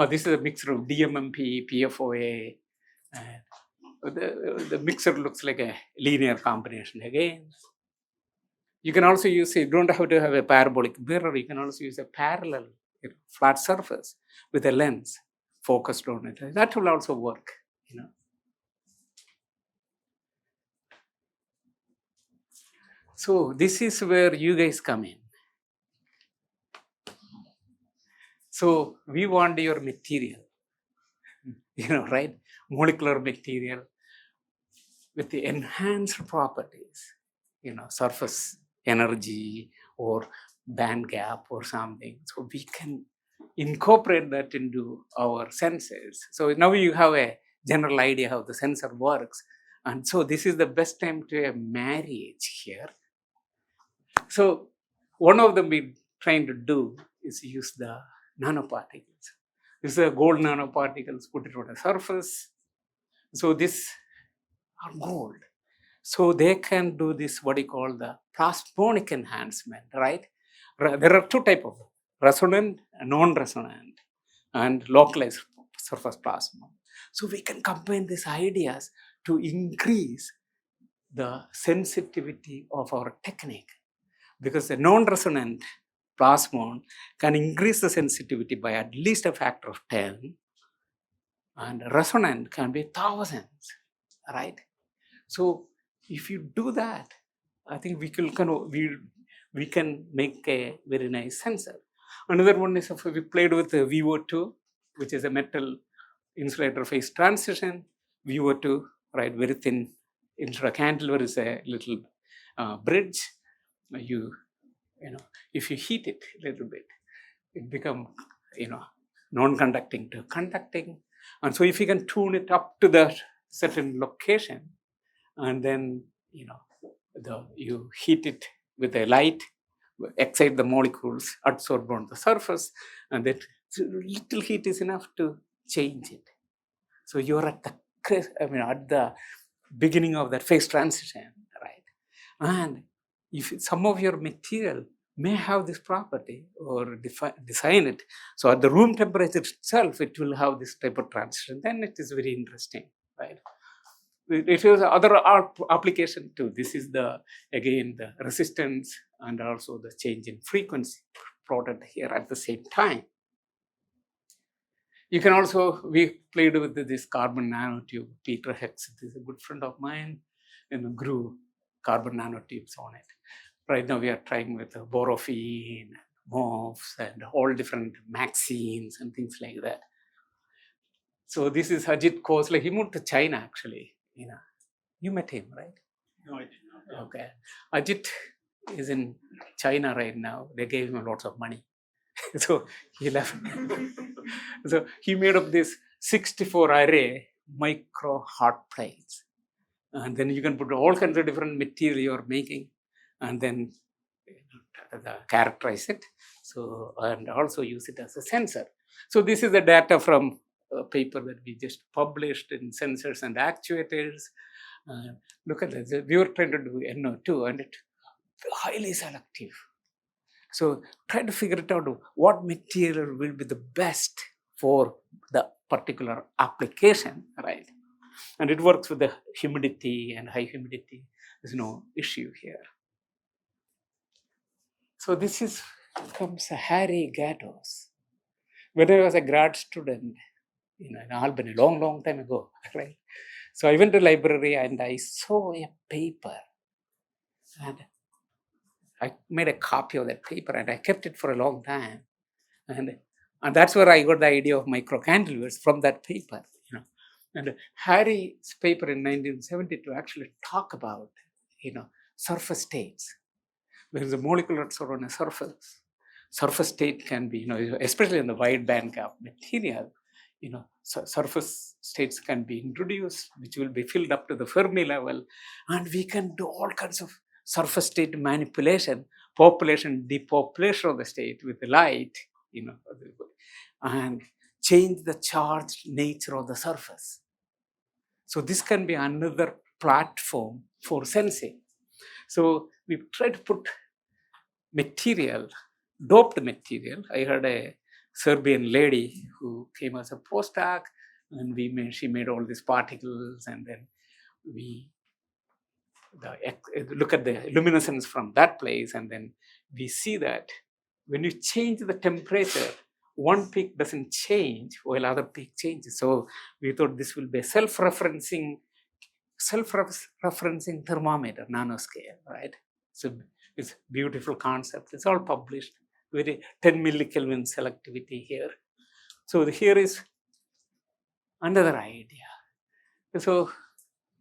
Speaker 1: this is a mixture of DMMP, PFOA. The mixer looks like a linear combination again. You can also use, you don't have to have a parabolic mirror. You can also use a parallel flat surface with a lens focused on it. That will also work, So this is where you guys come in. So we want your material, right? Molecular material with the enhanced properties, surface energy or band gap or something. So we can incorporate that into our sensors. So now you have a general idea how the sensor works. And so this is the best time to have marriage here. So one of them we're trying to do is use the nanoparticles. This is the gold nanoparticles, put it on a surface. So this are gold. So they can do this, what you call the plasmonic enhancement, right? There are two types of resonant, non-resonant, and localized surface plasma. So we can combine these ideas to increase the sensitivity of our technique, because the non-resonant plasmon can increase the sensitivity by at least a factor of 10, and resonant can be thousands, right? So if you do that, I think we can make a very nice sensor. Another one is we played with the VO2, which is a metal insulator phase transition. VO2, right, very thin. Instead of cantilever is a little bridge. If you heat it a little bit, it becomes, non-conducting to conducting. And so if you can tune it up to the certain location, and then, you heat it with a light, excite the molecules, adsorb on the surface, and that little heat is enough to change it. So you're at the beginning of that phase transition, right? And if some of your material may have this property or design it, so at the room temperature itself, it will have this type of transition, then it is very interesting, right? It is other application too. This is again the resistance and also the change in frequency plotted here at the same time. You can also, we played with this carbon nanotube. Peter Hex is a good friend of mine, and grew carbon nanotubes on it. Right now we are trying with borophene, MOFs, and all different maxines and things like that. So this is Ajit Khosla. He moved to China actually. You met him, right?
Speaker 2: No, I did not.
Speaker 1: Okay. Ajit is in China right now. They gave him lots of money. So he left. So he made up this 64 array micro hot plates. And then you can put all kinds of different material you're making, and then characterize it. So, and also use it as a sensor. So this is the data from a paper that we just published in Sensors and Actuators. Look at this. We were trying to do NO2, and it's highly selective. So try to figure it out what material will be the best for the particular application, right? And it works with the humidity and high humidity. There's no issue here. So this is from Harry Gatos. When I was a grad student in Albany, long time ago, right? So I went to library and I saw a paper, and I made a copy of that paper and I kept it for a long time. And that's where I got the idea of micro cantilevers from that paper. And Harry's paper in 1972 actually talk about, surface states. There is a molecular sort on a surface. Surface state can be, especially in the wide bandgap material, surface states can be introduced, which will be filled up to the Fermi level, and we can do all kinds of surface state manipulation, population, depopulation of the state with the light, and change the charged nature of the surface. So this can be another platform for sensing. So we try to put material, doped material. I heard a Serbian lady who came as a postdoc, and she made all these particles, and then we look at the luminescence from that place, and then we see that when you change the temperature, one peak doesn't change while other peak changes. So we thought this will be a self-referencing thermometer, nanoscale, right? So it's beautiful concept. It's all published. Very 10 millikelvin selectivity here. So here is another idea. So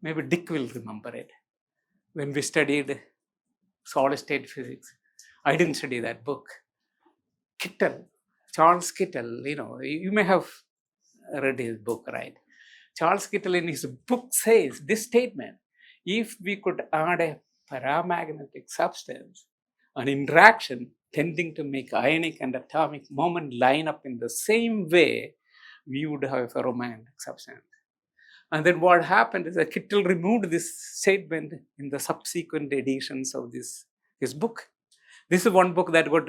Speaker 1: maybe Dick will remember it. When we studied solid state physics, I didn't study that book. Kittel, Charles Kittel, you may have read his book, right? Charles Kittel in his book says this statement: if we could add a paramagnetic substance, an interaction tending to make ionic and atomic moment line up in the same way, we would have a ferromagnetic substance. And then what happened is that Kittel removed this statement in the subsequent editions of his book. This is one book that got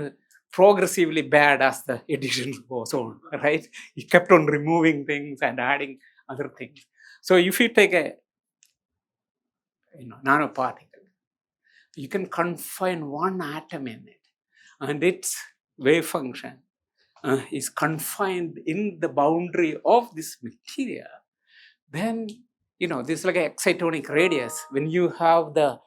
Speaker 1: progressively bad as the edition goes on, right? He kept on removing things and adding other things. So if you take a nanoparticle, you can confine one atom in it, and its wave function is confined in the boundary of this material. Then this is like an excitonic radius. When you have the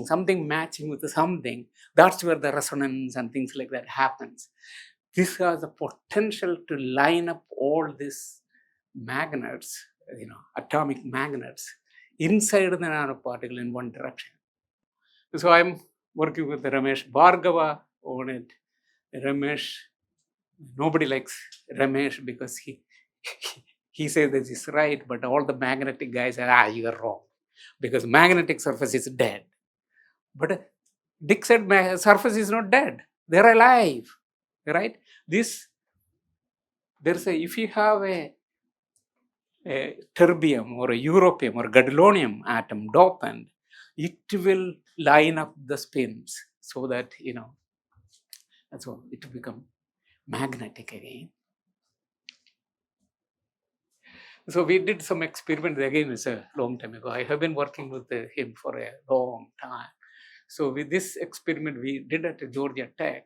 Speaker 1: something matching with something, that's where the resonance and things like that happens. This has the potential to line up all these magnets, atomic magnets, inside the nanoparticle in one direction. So I'm working with Ramesh Bhargava on it. Ramesh, nobody likes Ramesh because he says this is right, but all the magnetic guys say, you are wrong, because magnetic surface is dead. But Dick said surface is not dead. They're alive, right? If you have a terbium or a europium or gadolinium atom dopant, it will line up the spins so that, that's all, it will become magnetic again. So we did some experiments, again, it's a long time ago. I have been working with him for a long time. So with this experiment we did at Georgia Tech,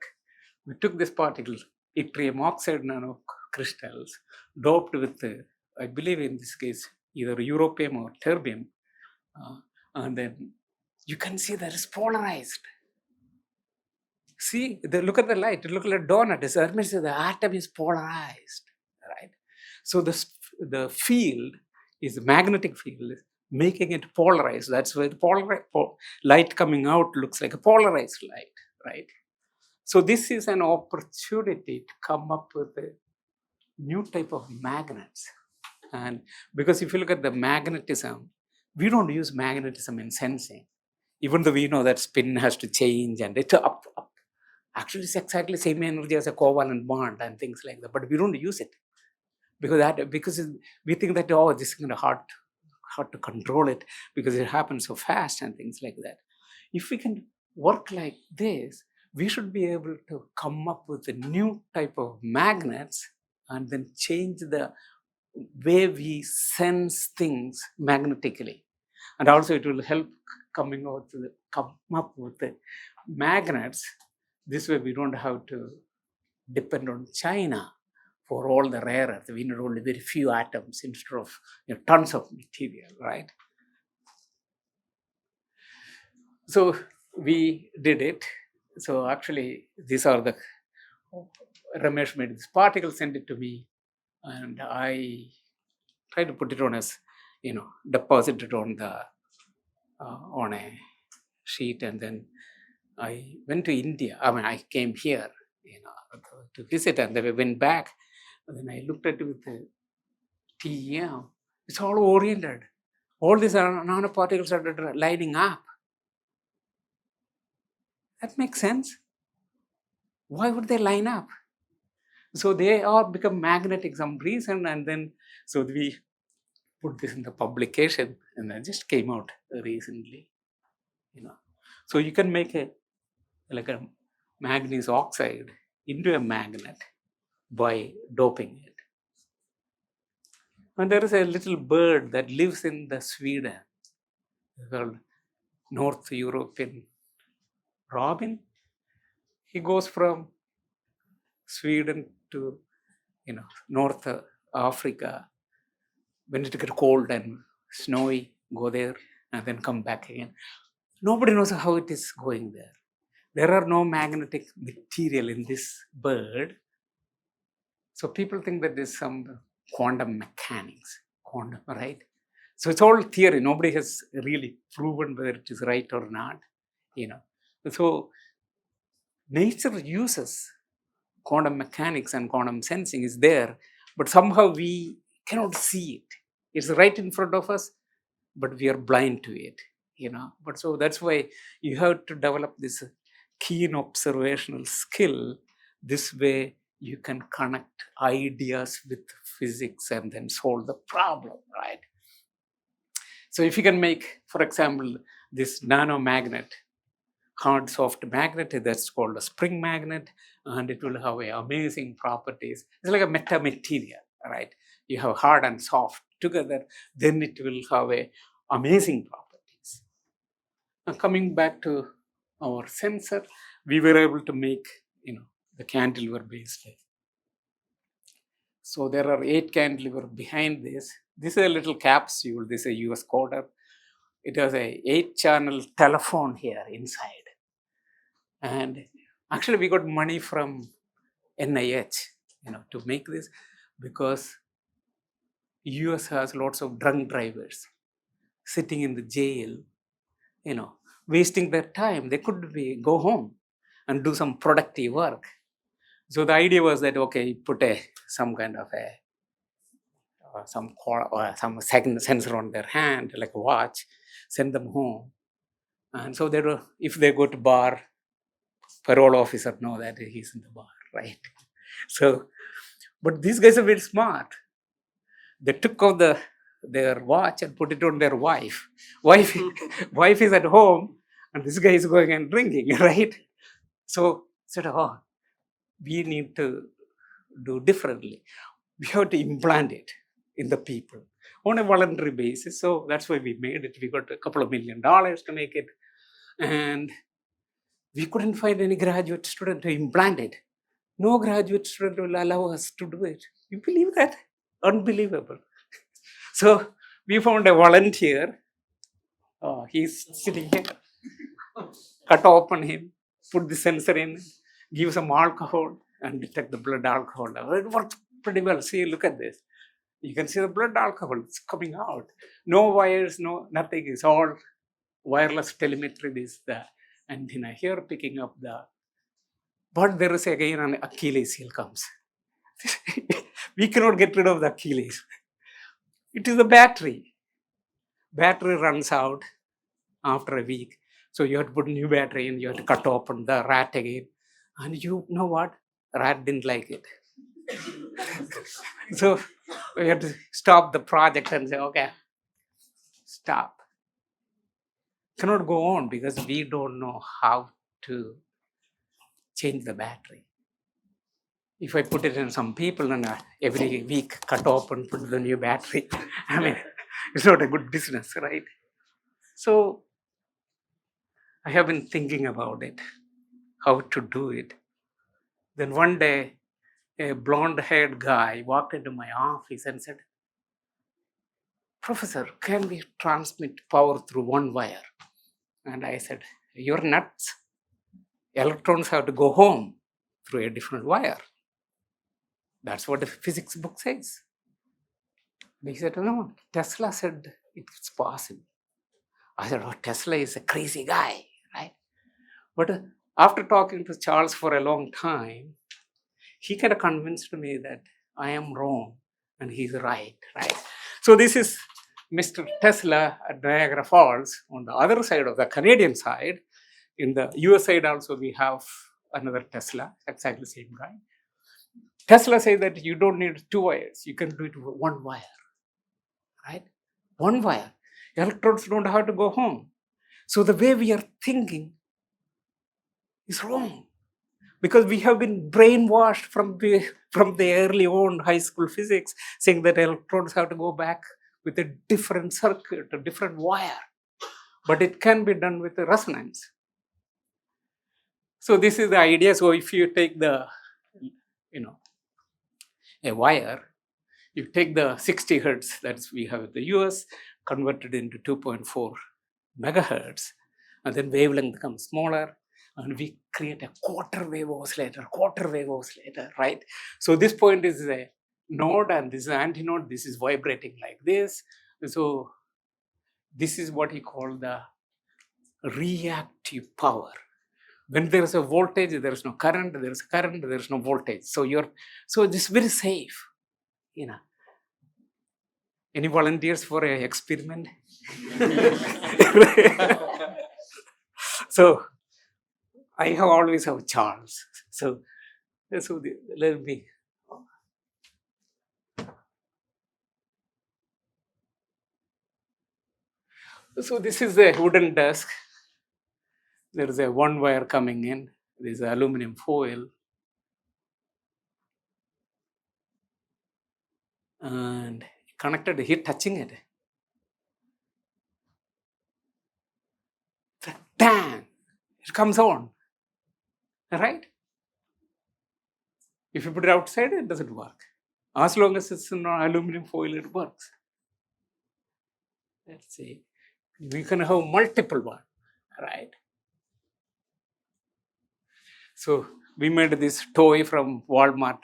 Speaker 1: we took this particle, yttrium oxide nanocrystals, doped with, I believe in this case, either europium or terbium. And then you can see that it's polarized. See, look at the light, look at the donut. That means the atom is polarized, right? So the field is the magnetic field, making it polarized. That's why the light coming out looks like a polarized light, right? So this is an opportunity to come up with a new type of magnets. And because if you look at the magnetism, we don't use magnetism in sensing, even though we know that spin has to change and it's up. Actually, it's exactly the same energy as a covalent bond and things like that, but we don't use it because we think that, this is kind of hard to control it because it happens so fast and things like that. If we can work like this, we should be able to come up with a new type of magnets and then change the way we sense things magnetically. And also it will help come up with the magnets. This way we don't have to depend on China for all the rare earth. We need only very few atoms instead of tons of material, right? So we did it. So actually, these are the Ramesh made this particle, sent it to me, and I tried to put it on as deposit it on the on a sheet, and then I went to India. I mean, I came here, to visit, and then I went back. And then I looked at it with the TEM. It's all oriented. All these nanoparticles are lining up. That makes sense. Why would they line up? So they all become magnetic some reason, and then so we put this in the publication, and it just came out recently. So you can make a manganese oxide into a magnet by doping it. And there is a little bird that lives in the Sweden called North European robin. He goes from Sweden to North Africa. When it gets cold and snowy, go there and then come back again. Nobody knows how it is going there. There are no magnetic material in this bird. So people think that there's some quantum mechanics, right? So it's all theory. Nobody has really proven whether it is right or not. So nature uses quantum mechanics and quantum sensing is there, but somehow we cannot see it. It's right in front of us, but we are blind to it. But so that's why you have to develop this keen observational skill. This way you can connect ideas with physics and then solve the problem, right? So if you can make, for example, this nanomagnet, hard soft magnet, that's called a spring magnet, and it will have amazing properties. It's like a metamaterial, right? You have hard and soft together, then it will have amazing properties. Now coming back to our sensor, we were able to make the cantilever based. So there are 8 cantilever behind this. This is a little capsule. This is a US coder. It has a 8-channel telephone here inside. And actually we got money from NIH, to make this, because US has lots of drunk drivers sitting in the jail, wasting their time. They could go home and do some productive work. So the idea was that, okay, put some kind of some sensor on their hand, like a watch, send them home. And so if they go to bar, parole officer know that he's in the bar, right? So, but these guys are very smart. They took off their watch and put it on their wife. Wife is at home, and this guy is going and drinking, right? So said, oh, we need to do differently. We have to implant it in the people on a voluntary basis. So that's why we made it. We got a couple of $1 million to make it. And we couldn't find any graduate student to implant it. No graduate student will allow us to do it. You believe that? Unbelievable. So we found a volunteer. He's sitting here. Cut open him, put the sensor in, give some alcohol, and detect the blood alcohol level. It works pretty well. See, look at this. You can see the blood alcohol. It's coming out. No wires, no nothing. It's all wireless telemetry. This, the antenna here picking up but there is again an Achilles heel comes. We cannot get rid of the Achilles. It is the battery. Battery runs out after a week. So you have to put new battery in, you have to cut open the rat again. And you know what? Rat didn't like it. So we had to stop the project and say, okay, stop. Cannot go on because we don't know how to change the battery. If I put it in some people and every week cut open, put the new battery, I mean, it's not a good business, right? So I have been thinking about it, how to do it. Then one day a blonde-haired guy walked into my office and said, "Professor, can we transmit power through one wire?" And I said, "You're nuts. Electrons have to go home through a different wire. That's what the physics book says." He said, "No, Tesla said it's possible." I said, "Oh, Tesla is a crazy guy, right?" But after talking to Charles for a long time, he kind of convinced me that I am wrong and he's right, right? So this is Mr. Tesla at Niagara Falls. On the other side of the Canadian side, in the US side also we have another Tesla, exactly the same guy. Tesla says that you don't need two wires, you can do it with one wire, right? One wire. Electrons don't have to go home. So the way we are thinking is wrong, because we have been brainwashed from the early on high school physics, saying that electrons have to go back with a different circuit, a different wire. But it can be done with a resonance. So this is the idea. So if you take the, a wire, you take the 60 hertz that we have in the US, converted into 2.4 megahertz, and then wavelength becomes smaller, and we create a quarter wave oscillator, right? So this point is a node, and this is an antinode. This is vibrating like this. So this is what he called the reactive power. When there is a voltage, there is no current. There is current, there is no voltage. So this is very safe. Any volunteers for an experiment? So I have always have Charles. So let me. So this is a wooden desk. There is a one wire coming in. There is aluminum foil. And connected, here touching it. Bang! It comes on. Right? If you put it outside, it doesn't work. As long as it's in aluminum foil, it works. Let's see. We can have multiple ones, right? So we made this toy from Walmart,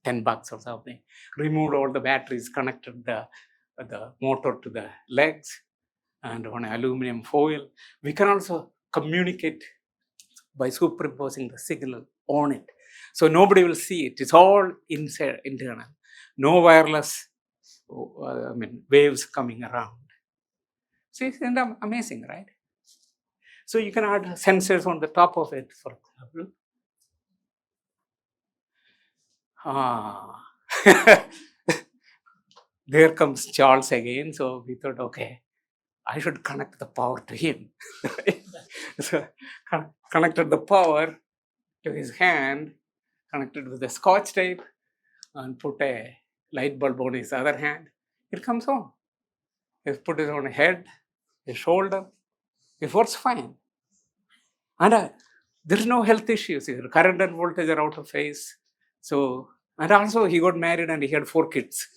Speaker 1: $10 or something. Removed all the batteries, connected the motor to the legs, and on aluminum foil. We can also communicate by superimposing the signal on it. So nobody will see it. It's all inside, internal. No wireless waves coming around. So it's amazing, right? So you can add sensors on the top of it, for example. There comes Charles again. So we thought, okay, I should connect the power to him. So connected the power to his hand, connected with the scotch tape, and put a light bulb on his other hand. It comes on. He put it on his head, his shoulder. It works fine. And there is no health issues here. Current and voltage are out of phase. So, and also he got married and he had 4 kids.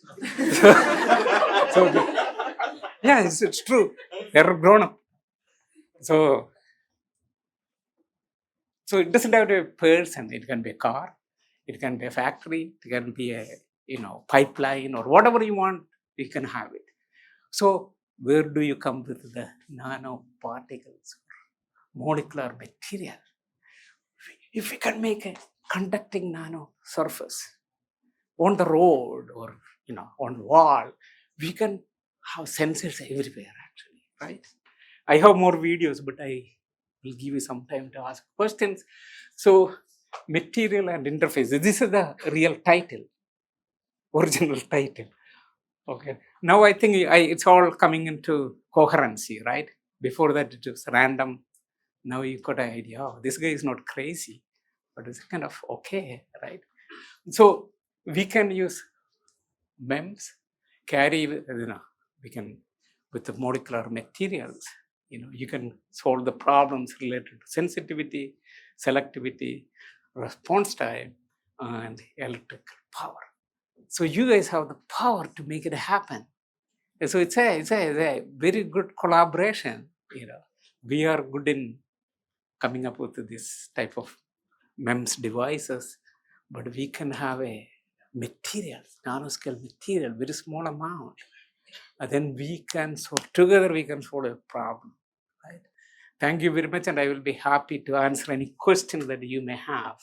Speaker 1: Yeah, it's true. They're grown up. So it doesn't have to be a person. It can be a car. It can be a factory. It can be a pipeline, or whatever you want. You can have it. So where do you come with the nanoparticles, molecular material? If we can make a conducting nano surface on the road or on the wall, we can have sensors everywhere, actually, right? I have more videos, but I will give you some time to ask questions. So material and interface. This is the real title, original title. Okay. Now I think it's all coming into coherency, right? Before that it was random. Now you got an idea, oh, this guy is not crazy, but it's kind of okay, right? So we can use MEMS, we can, with the molecular materials, you can solve the problems related to sensitivity, selectivity, response time, and electrical power. So you guys have the power to make it happen. And so it's a very good collaboration. We are good in coming up with this type of MEMS devices, but we can have a material, nanoscale material, very small amount. And then we can together we can solve a problem. Right? Thank you very much, and I will be happy to answer any questions that you may have.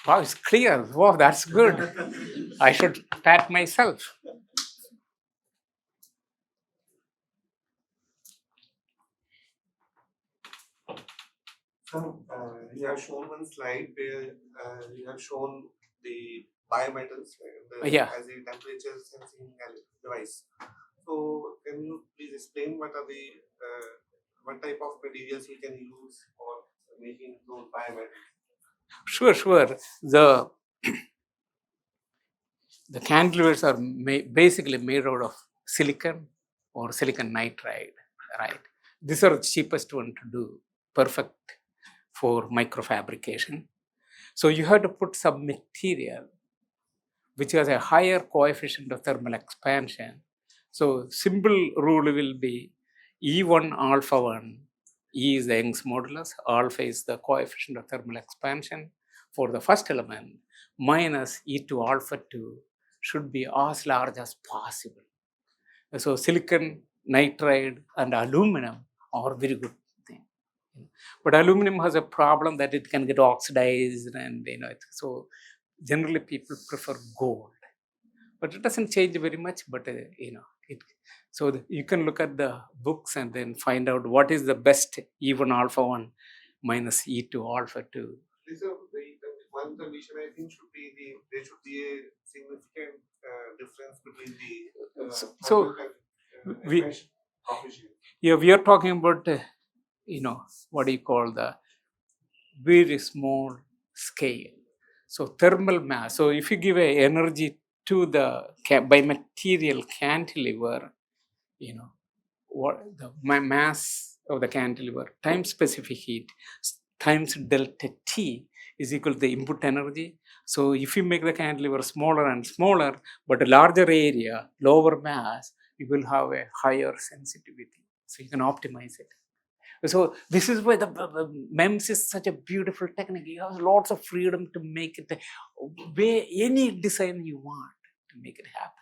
Speaker 1: Wow, it's clear. Wow, that's good. I should pat myself.
Speaker 4: So, you have shown one slide where you have shown the biometals
Speaker 1: Yeah.
Speaker 4: as a temperature sensing device. So, can you please explain what are the what type of materials you can use for making those biometals?
Speaker 1: Sure. The cantilevers are basically made out of silicon or silicon nitride, right? These are the cheapest one to do, perfect for microfabrication. So you have to put some material which has a higher coefficient of thermal expansion. So simple rule will be E1 alpha 1, E is the Young's modulus, alpha is the coefficient of thermal expansion for the first element, minus E2 alpha 2 should be as large as possible. So silicon, nitride and aluminum are very good thing. But aluminum has a problem that it can get oxidized, and so generally people prefer gold. But it doesn't change very much, but so you can look at the books and then find out what is the best E1 alpha 1 minus E2 alpha 2.
Speaker 4: This is one condition I think should be there should be a significant difference between the
Speaker 1: So we
Speaker 4: coefficient.
Speaker 1: Yeah, we are talking about what do you call the very small scale. So thermal mass. So if you give a energy to the bimaterial cantilever, what the mass of the cantilever times specific heat times delta T is equal to the input energy. So if you make the cantilever smaller and smaller, but a larger area, lower mass, you will have a higher sensitivity. So you can optimize it. So this is why the MEMS is such a beautiful technique. You have lots of freedom to make it any design you want to make it happen.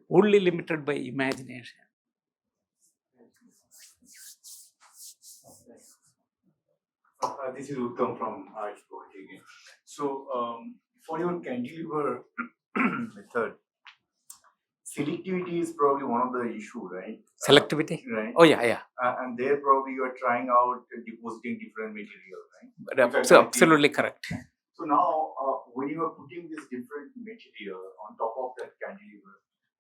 Speaker 1: Only limited by imagination.
Speaker 5: This is Uttam from IITs again. So for your cantilever method, selectivity is probably one of the issue, right?
Speaker 1: Selectivity?
Speaker 5: Right.
Speaker 1: Oh yeah.
Speaker 5: And there probably you are trying out depositing different material, right?
Speaker 1: But, absolutely correct.
Speaker 5: So now when you are putting this different material on top of that cantilever,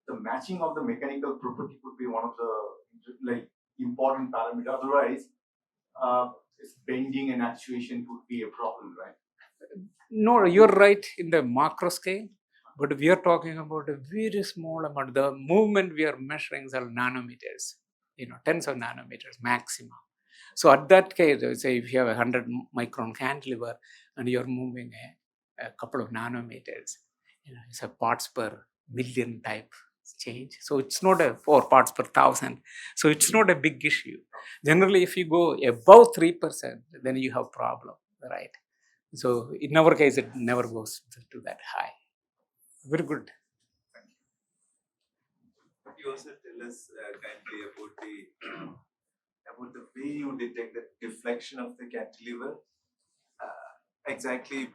Speaker 5: the matching of the mechanical property could be one of the important parameter. Otherwise, bending and actuation could be a problem, right?
Speaker 1: No, you're right in the macro scale, but we are talking about a very small amount. The movement we are measuring is nanometers, tens of nanometers maximum. So at that case, say if you have a 100 micron cantilever and you're moving a couple of nanometers, it's a parts per million type change. So it's not or parts per thousand. So it's not a big issue. Generally, if you go above 3%, then you have problem, right? So in our case, it never goes to that high. Very good.
Speaker 6: You also tell us kindly about the way you detect the deflection of the cantilever. Exactly,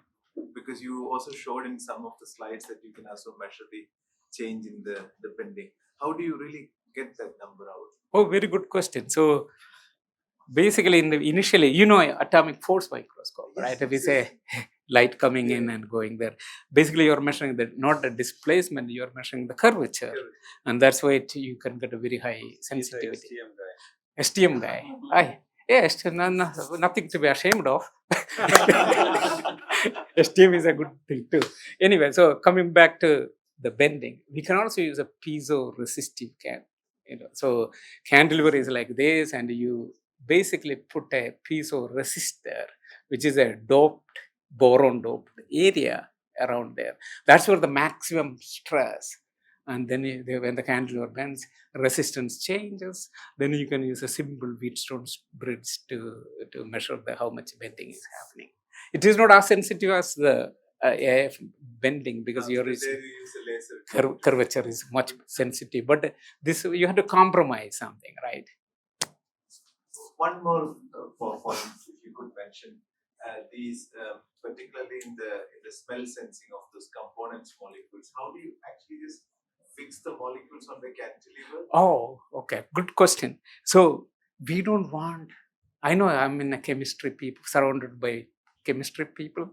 Speaker 6: because you also showed in some of the slides that you can also measure the change in the bending. How do you really get that number out?
Speaker 1: Oh, very good question. So basically, initially, atomic force microscope, yes, right? If we say light coming in and going there, basically you're measuring not the displacement, you're measuring the curvature, and that's why you can get a very high sensitivity.
Speaker 2: STM guy.
Speaker 1: STM guy. Yes, nothing to be ashamed of. Esteem is a good thing too. Anyway, so coming back to the bending, we can also use a piezo-resistive can. So cantilever is like this, and you basically put a piezo resistor, which is a doped, boron doped area around there. That's where the maximum stress. And then when the cantilever bends, resistance changes. Then you can use a simple Wheatstone bridge to measure how much bending is happening. It is not as sensitive as the AF bending, because
Speaker 6: There
Speaker 1: your
Speaker 6: you use a laser.
Speaker 1: curvature is much sensitive. But this, you have to compromise something, right?
Speaker 6: One more point, if you could mention, these particularly in the smell sensing of those components molecules. How do you actually just fix the molecules on the cantilever?
Speaker 1: Oh, okay, good question. So we don't want. I know I'm in a chemistry people, surrounded by chemistry people,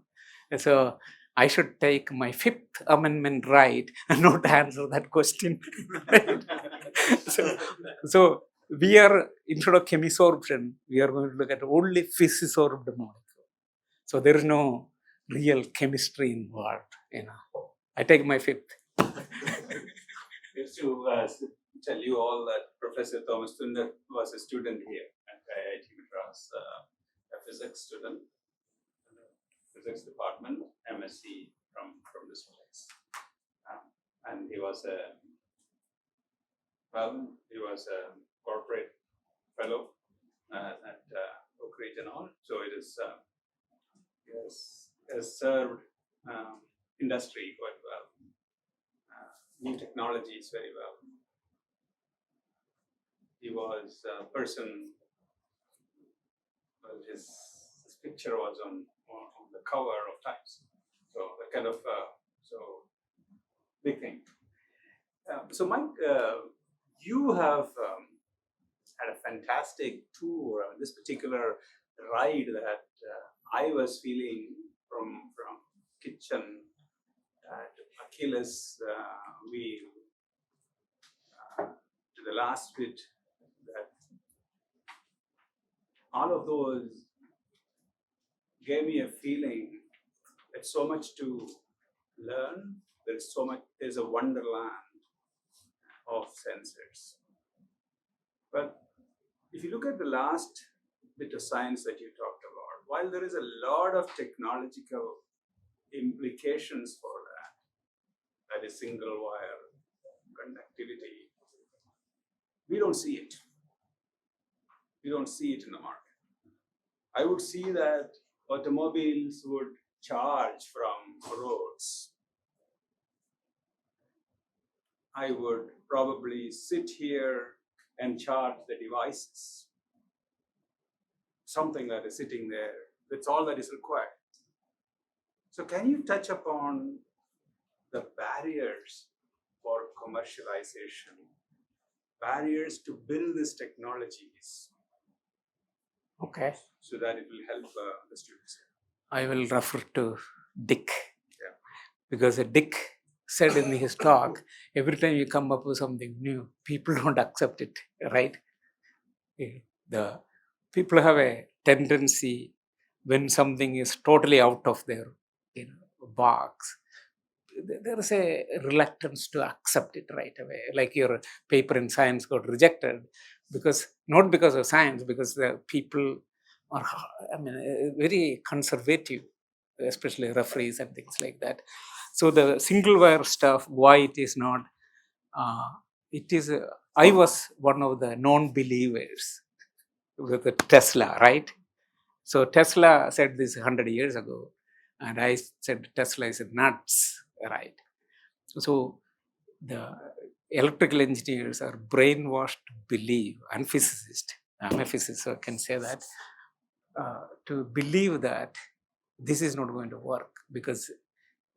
Speaker 1: so I should take my Fifth Amendment right and not answer that question. so we are, instead of chemisorption, we are going to look at only physisorbed molecule. So there is no real chemistry involved. I take my fifth.
Speaker 2: Just to tell you all that Professor Thomas Thundat was a student here at IIT Madras, a physics student, physics department, MSc from this place. And he was a corporate fellow at Oak Ridge and all. So it is has served industry quite well. New technologies very well. He was a person, well, his picture was on the cover of Times. So a kind of big thing. So Mike, you have had a fantastic tour. This particular ride that I was feeling from kitchen to Achilles wheel to the last bit, that all of those gave me a feeling that so much to learn. There's a wonderland of sensors. But if you look at the last bit of science that you talked about, while there is a lot of technological implications for that is single wire conductivity, we don't see it. We don't see it in the market. I would see that automobiles would charge from roads. I would probably sit here and charge the devices. Something that is sitting there, that's all that is required. So can you touch upon the barriers for commercialization, barriers to build these technologies?
Speaker 1: Okay.
Speaker 2: So that it will help the students.
Speaker 1: I will refer to Dick.
Speaker 2: Yeah.
Speaker 1: Because Dick said in his talk, every time you come up with something new, people don't accept it, right? The people have a tendency, when something is totally out of their box, there is a reluctance to accept it right away. Like your paper in science got rejected not because of science, because the people are, very conservative, especially referees and things like that. So the single wire stuff, why it is not, I was one of the non-believers with the Tesla, right? So Tesla said this 100 years ago, and I said Tesla is nuts, right? So the electrical engineers are brainwashed to believe, and physicists, I'm a physicist, so I can say that, to believe that this is not going to work, because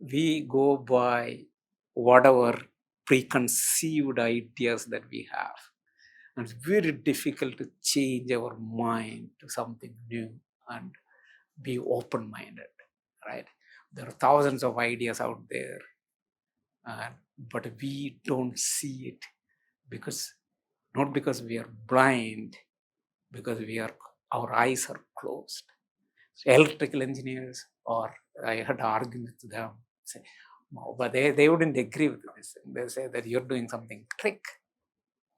Speaker 1: we go by whatever preconceived ideas that we have. And it's very difficult to change our mind to something new and be open-minded, right? There are thousands of ideas out there, but we don't see it not because we are blind, because our eyes are closed. electrical engineers, or I had argued with them. Say, no, but they wouldn't agree with this. They say that you're doing something trick.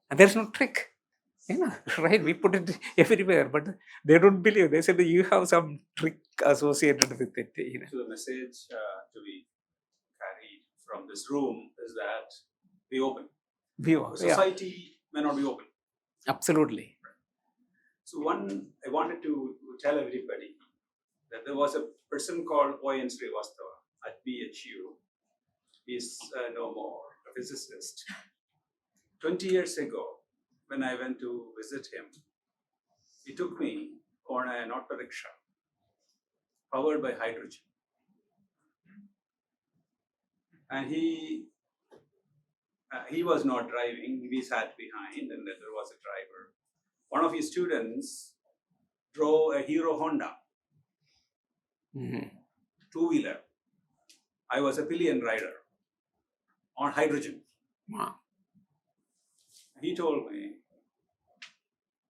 Speaker 1: And there's no trick. Right? We put it everywhere, but they don't believe. They said that you have some trick associated with it.
Speaker 2: So the message to be carried from this room is that be open. Society may not be open.
Speaker 1: Absolutely.
Speaker 2: So I wanted to tell everybody that there was a person called O.N. Srivastava at BHU. He's no more a physicist. 20 years ago, when I went to visit him, he took me on an auto rickshaw powered by hydrogen. And he was not driving, we sat behind, and then there was a driver. One of his students drove a Hero Honda two-wheeler. I was a pillion rider on hydrogen.
Speaker 1: Wow.
Speaker 2: He told me,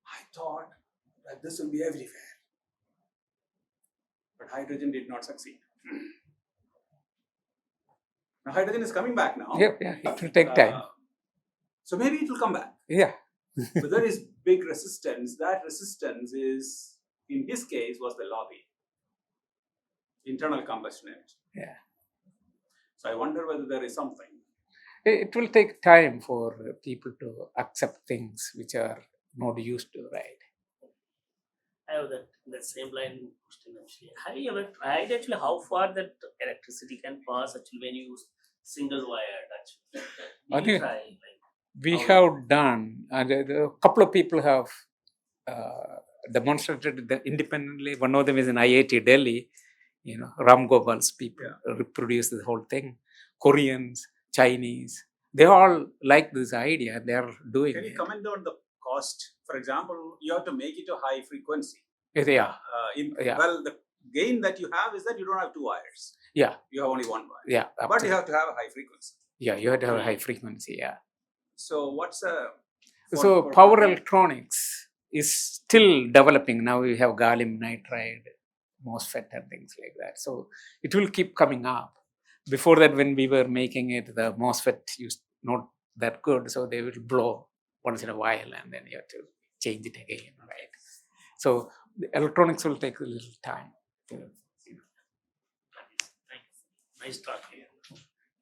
Speaker 2: I thought that this will be everywhere. But hydrogen did not succeed. Now hydrogen is coming back now.
Speaker 1: Yeah, it will take time.
Speaker 2: So maybe it will come back.
Speaker 1: Yeah.
Speaker 2: But there is big resistance. That resistance is, in his case, was the lobby. Internal combustion engine.
Speaker 1: Yeah.
Speaker 2: So I wonder whether there is something.
Speaker 1: It will take time for people to accept things which are not used to, right?
Speaker 3: I have that same line question actually. Have you ever tried actually how far that electricity can pass actually when you use single wired actually? Did you try?
Speaker 1: We have done, a couple of people have demonstrated independently. One of them is in IIT Delhi. Ram Gopal's people reproduce the whole thing. Koreans, Chinese, they all like this idea. They are doing it.
Speaker 2: Can you comment on the cost? For example, you have to make it a high frequency.
Speaker 1: Yeah.
Speaker 2: Well, the gain that you have is that you don't have two wires.
Speaker 1: Yeah.
Speaker 2: You have only one wire.
Speaker 1: Yeah.
Speaker 2: Absolutely. But you have to have a high frequency.
Speaker 1: Yeah, you have to have a high frequency. Yeah.
Speaker 2: So what's
Speaker 1: power electronics is still developing. Now we have gallium nitride, MOSFET and things like that. So it will keep coming up. Before that, when we were making it, the MOSFET used not that good, so they will blow once in a while, and then you have to change it again, right? So the electronics will take a little time.
Speaker 3: Nice talking.